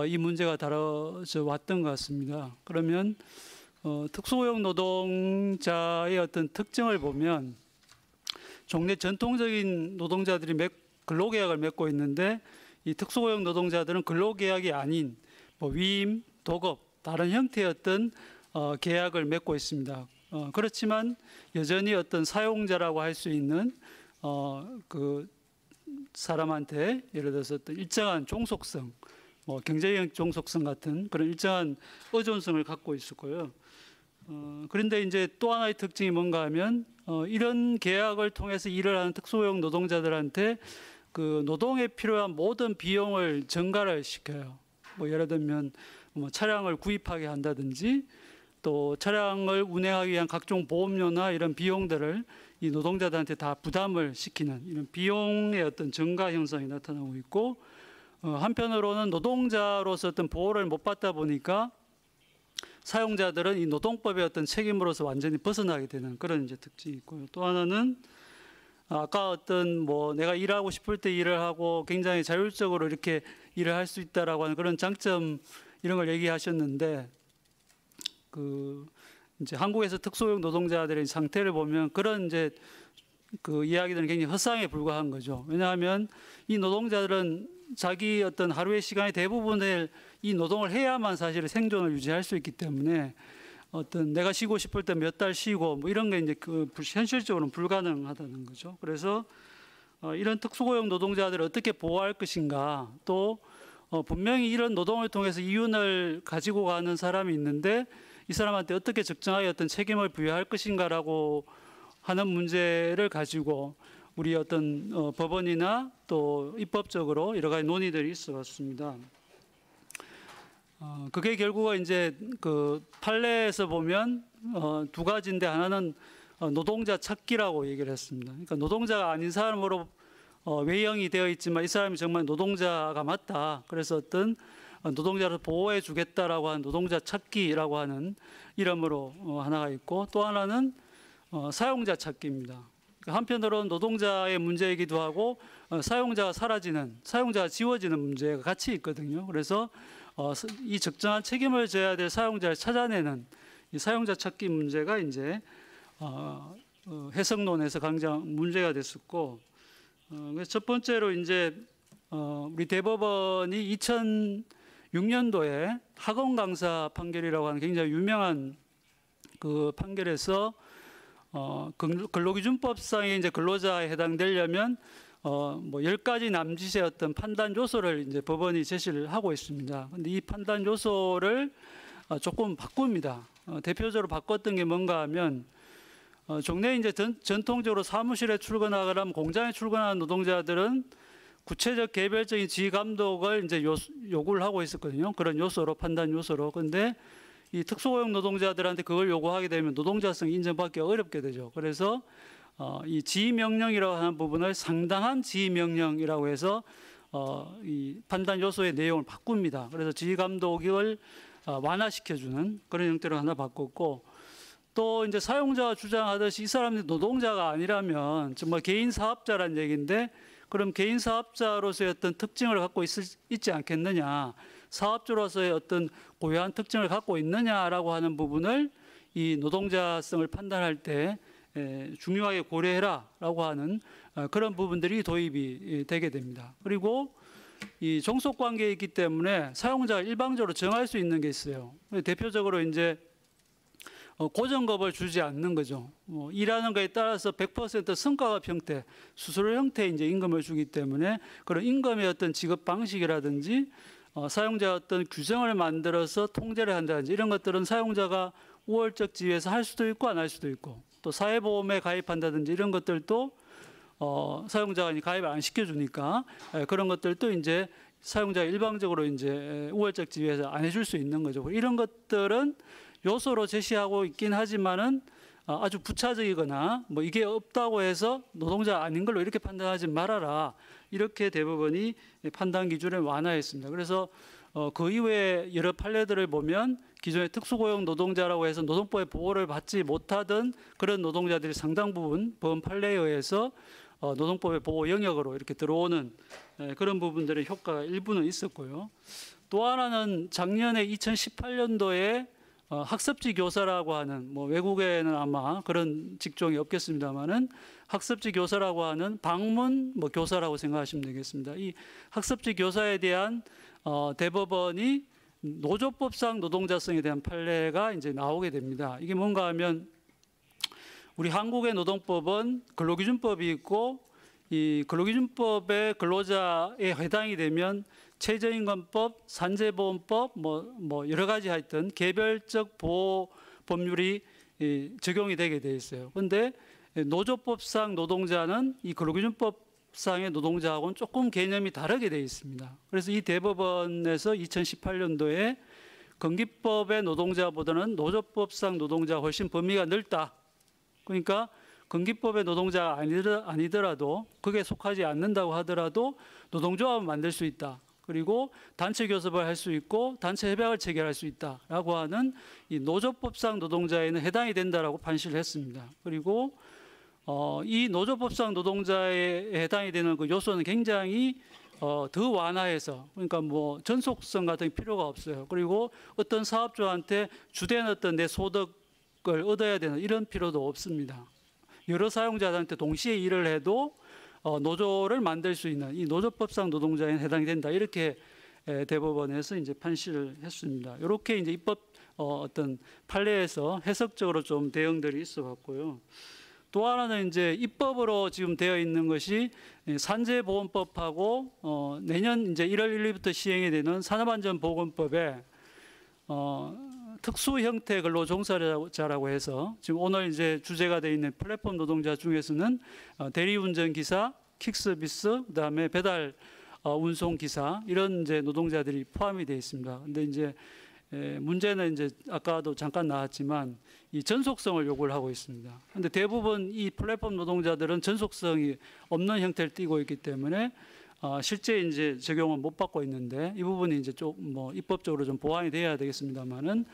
이 문제가 다뤄져 왔던 것 같습니다. 그러면 특수고용 노동자의 어떤 특징을 보면, 종래 전통적인 노동자들이 근로계약을 맺고 있는데, 이 특수고용 노동자들은 근로계약이 아닌 뭐 위임, 도급, 다른 형태의 어떤 계약을 맺고 있습니다. 그렇지만 여전히 어떤 사용자라고 할 수 있는 그 사람한테 예를 들어서 어떤 일정한 종속성, 경제적 종속성 같은 그런 일정한 의존성을 갖고 있었고요. 그런데 이제 또 하나의 특징이 뭔가 하면 이런 계약을 통해서 일을 하는 특수고용 노동자들한테 그 노동에 필요한 모든 비용을 전가를 시켜요. 뭐 예를 들면 차량을 구입하게 한다든지, 또 차량을 운행하기 위한 각종 보험료나 이런 비용들을 이 노동자들한테 다 부담을 시키는 이런 비용의 어떤 증가 현상이 나타나고 있고, 한편으로는 노동자로서 어떤 보호를 못 받다 보니까 사용자들은 이 노동법의 어떤 책임으로서 완전히 벗어나게 되는 그런 이제 특징이 있고요. 또 하나는 아까 어떤 내가 일하고 싶을 때 일을 하고 굉장히 자율적으로 이렇게 일을 할 수 있다라고 하는 그런 장점, 이런 걸 얘기하셨는데, 이제 한국에서 특수고용 노동자들의 상태를 보면 그런 이제 그 이야기들은 굉장히 헛상에 불과한 거죠. 왜냐하면 이 노동자들은 자기 어떤 하루의 시간의 대부분을 이 노동을 해야만 사실 생존을 유지할 수 있기 때문에 어떤 내가 쉬고 싶을 때 몇 달 쉬고 뭐 이런 게 이제 현실적으로는 불가능하다는 거죠. 그래서 이런 특수고용 노동자들을 어떻게 보호할 것인가, 또 분명히 이런 노동을 통해서 이윤을 가지고 가는 사람이 있는데 이 사람한테 어떻게 적정하게 어떤 책임을 부여할 것인가라고 하는 문제를 가지고 우리 어떤 법원이나 또 입법적으로 여러 가지 논의들이 있었습니다. 그게 결국은 이제 그 판례에서 보면 두 가지인데, 하나는 노동자 찾기라고 얘기를 했습니다. 그러니까 노동자가 아닌 사람으로 외형이 되어 있지만 이 사람이 정말 노동자가 맞다. 그래서 어떤 노동자를 보호해 주겠다라고 하는 노동자 찾기라고 하는 이름으로 하나가 있고, 또 하나는 사용자 찾기입니다. 한편으로는 노동자의 문제이기도 하고 사용자가 사라지는, 사용자가 지워지는 문제가 같이 있거든요. 그래서 이 적정한 책임을 져야 될 사용자를 찾아내는 이 사용자 찾기 문제가 이제 해석론에서 가장 문제가 됐었고, 그래서 첫 번째로 이제 우리 대법원이 2006년도에 학원 강사 판결이라고 하는 굉장히 유명한 그 판결에서 근로기준법상의 이제 근로자에 해당되려면 뭐 10가지 남짓의 어떤 판단 요소를 이제 법원이 제시를 하고 있습니다. 근데 이 판단 요소를 조금 바꿉니다. 대표적으로 바꿨던 게 뭔가 하면, 종래 이제 전통적으로 사무실에 출근하거나 공장에 출근하는 노동자들은 구체적 개별적인 지휘 감독을 이제 요구를 하고 있었거든요. 그런 요소로, 판단 요소로. 근데 이 특수고용 노동자들한테 그걸 요구하게 되면 노동자성이 인정받기 어렵게 되죠. 그래서 이 지휘명령이라고 하는 부분을 상당한 지휘명령이라고 해서 이 판단 요소의 내용을 바꿉니다. 그래서 지휘감독을 완화시켜주는 그런 형태로 하나 바꿨고, 또 이제 사용자가 주장하듯이 이 사람들이 노동자가 아니라면 정말 개인 사업자란 얘기인데, 그럼 개인 사업자로서의 어떤 특징을 갖고 있지 않겠느냐, 사업주로서의 어떤 고유한 특징을 갖고 있느냐라고 하는 부분을 이 노동자성을 판단할 때 중요하게 고려해라라고 하는 그런 부분들이 도입이 되게 됩니다. 그리고 이 종속관계에 있기 때문에 사용자가 일방적으로 정할 수 있는 게 있어요. 대표적으로 이제 고정급을 주지 않는 거죠. 일하는 거에 따라서 100% 성과급 형태, 수수료 형태의 이제 임금을 주기 때문에 그런 임금의 어떤 지급 방식이라든지 사용자 어떤 규정을 만들어서 통제를 한다든지 이런 것들은 사용자가 우월적 지위에서 할 수도 있고 안 할 수도 있고, 또 사회보험에 가입한다든지 이런 것들도 사용자가 가입을 안 시켜주니까 그런 것들도 이제 사용자가 일방적으로 이제 우월적 지위에서 안 해줄 수 있는 거죠. 이런 것들은 요소로 제시하고 있긴 하지만은 아주 부차적이거나 뭐 이게 없다고 해서 노동자 아닌 걸로 이렇게 판단하지 말아라, 이렇게 대법원이 판단 기준을 완화했습니다. 그래서 그 이후에 여러 판례들을 보면 기존의 특수고용 노동자라고 해서 노동법의 보호를 받지 못하던 그런 노동자들이 상당 부분 법원 판례에 의해서 노동법의 보호 영역으로 이렇게 들어오는 그런 부분들의 효과가 일부는 있었고요. 또 하나는 작년에 2018년도에 학습지 교사라고 하는, 뭐 외국에는 아마 그런 직종이 없겠습니다만은 학습지 교사라고 하는 방문 뭐 교사라고 생각하시면 되겠습니다. 이 학습지 교사에 대한 대법원이 노조법상 노동자성에 대한 판례가 이제 나오게 됩니다. 이게 뭔가 하면 우리 한국의 노동법은 근로기준법이 있고, 이 근로기준법의 근로자에 해당이 되면 최저임금법, 산재보험법, 뭐 여러 가지 하여튼 개별적 보호 법률이 적용이 되게 돼 있어요. 그런데 노조법상 노동자는 이 근로기준법상의 노동자하고는 조금 개념이 다르게 돼 있습니다. 그래서 이 대법원에서 2018년도에 건기법의 노동자보다는 노조법상 노동자가 훨씬 범위가 넓다. 그러니까 건기법의 노동자가 아니더라도, 그게 속하지 않는다고 하더라도 노동조합을 만들 수 있다. 그리고 단체 교섭을 할 수 있고 단체 협약을 체결할 수 있다라고 하는 이 노조법상 노동자에는 해당이 된다라고 판시를 했습니다. 그리고 이 노조법상 노동자에 해당이 되는 그 요소는 굉장히 더 완화해서 그러니까 뭐 전속성 같은 게 필요가 없어요. 그리고 어떤 사업주한테 주된 어떤 내 소득을 얻어야 되는 이런 필요도 없습니다. 여러 사용자들한테 동시에 일을 해도 노조를 만들 수 있는 이 노조법상 노동자에 해당이 된다 이렇게 대법원에서 이제 판시를 했습니다. 이렇게 이제 입법 어떤 판례에서 해석적으로 좀 대응들이 있어왔고요. 또 하나는 이제 입법으로 지금 되어 있는 것이 산재보건법하고 내년 이제 1월 1일부터 시행이 되는 산업안전보건법에 특수 형태 근로 종사자라고 해서 지금 오늘 이제 주제가 되어 있는 플랫폼 노동자 중에서는 대리운전 기사, 킥서비스, 그다음에 배달 운송 기사 이런 이제 노동자들이 포함이 되어 있습니다. 근데 이제 문제는 이제 아까도 잠깐 나왔지만 이 전속성을 요구를 하고 있습니다. 그런데 대부분 이 플랫폼 노동자들은 전속성이 없는 형태를 띠고 있기 때문에 실제 이제 적용은 못 받고 있는데 이 부분이 이제 좀 뭐 입법적으로 좀 보완이 돼야 되겠습니다만은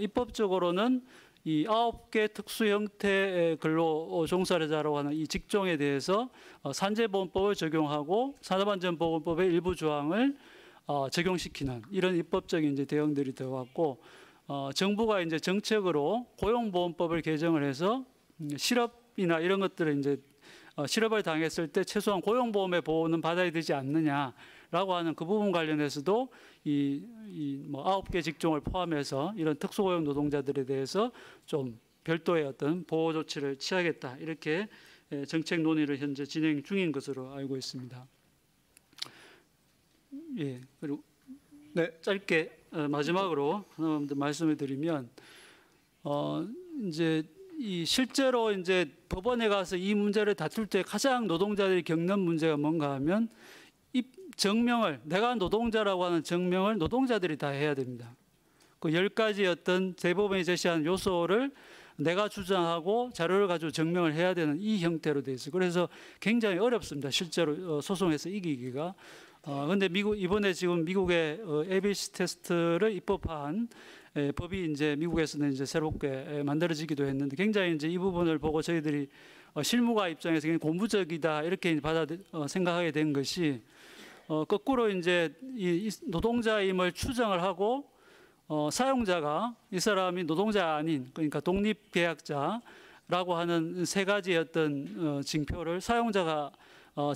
입법적으로는 이 9개 특수 형태의 근로 종사자라고 하는 이 직종에 대해서 산재보건법을 적용하고 산업안전보건법의 일부 조항을 적용시키는 이런 입법적인 이제 대응들이 되어왔고 정부가 이제 정책으로 고용보험법을 개정을 해서 실업이나 이런 것들을 이제 실업을 당했을 때 최소한 고용보험의 보호는 받아야 되지 않느냐라고 하는 그 부분 관련해서도 뭐 9개 직종을 포함해서 이런 특수고용 노동자들에 대해서 좀 별도의 어떤 보호 조치를 취하겠다 이렇게 정책 논의를 현재 진행 중인 것으로 알고 있습니다. 예, 그리고 짧게 마지막으로 하나만 더 말씀을 드리면 이제 이 실제로 이제 법원에 가서 이 문제를 다툴 때 가장 노동자들이 겪는 문제가 뭔가 하면 이 증명을 내가 노동자라고 하는 증명을 노동자들이 다 해야 됩니다. 그 10가지 어떤 대법원이 제시한 요소를 내가 주장하고 자료를 가지고 증명을 해야 되는 이 형태로 돼 있어요. 그래서 굉장히 어렵습니다. 실제로 소송에서 이기기가. 그런데 이번에 지금 미국의 ABC 테스트를 입법한 법이 이제 미국에서는 이제 새롭게 만들어지기도 했는데 굉장히 이제 이 부분을 보고 저희들이 실무가 입장에서 굉장히 고무적이다 이렇게 생각하게 된 것이 거꾸로 이제 이 노동자임을 추정을 하고 사용자가 이 사람이 노동자 아닌 그러니까 독립계약자라고 하는 세 가지의 어떤 징표를 사용자가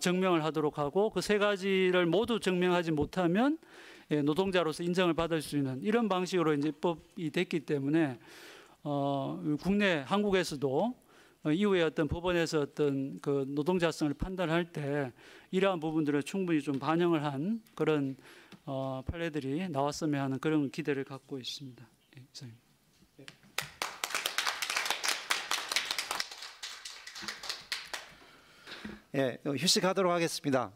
증명을 하도록 하고 그 세 가지를 모두 증명하지 못하면 노동자로서 인정을 받을 수 있는 이런 방식으로 이제 입법이 됐기 때문에 국내 한국에서도 이후에 어떤 법원에서 어떤 그 노동자성을 판단할 때 이러한 부분들을 충분히 좀 반영을 한 그런 판례들이 나왔으면 하는 그런 기대를 갖고 있습니다. 예, 이상입니다. 예, 휴식하도록 하겠습니다.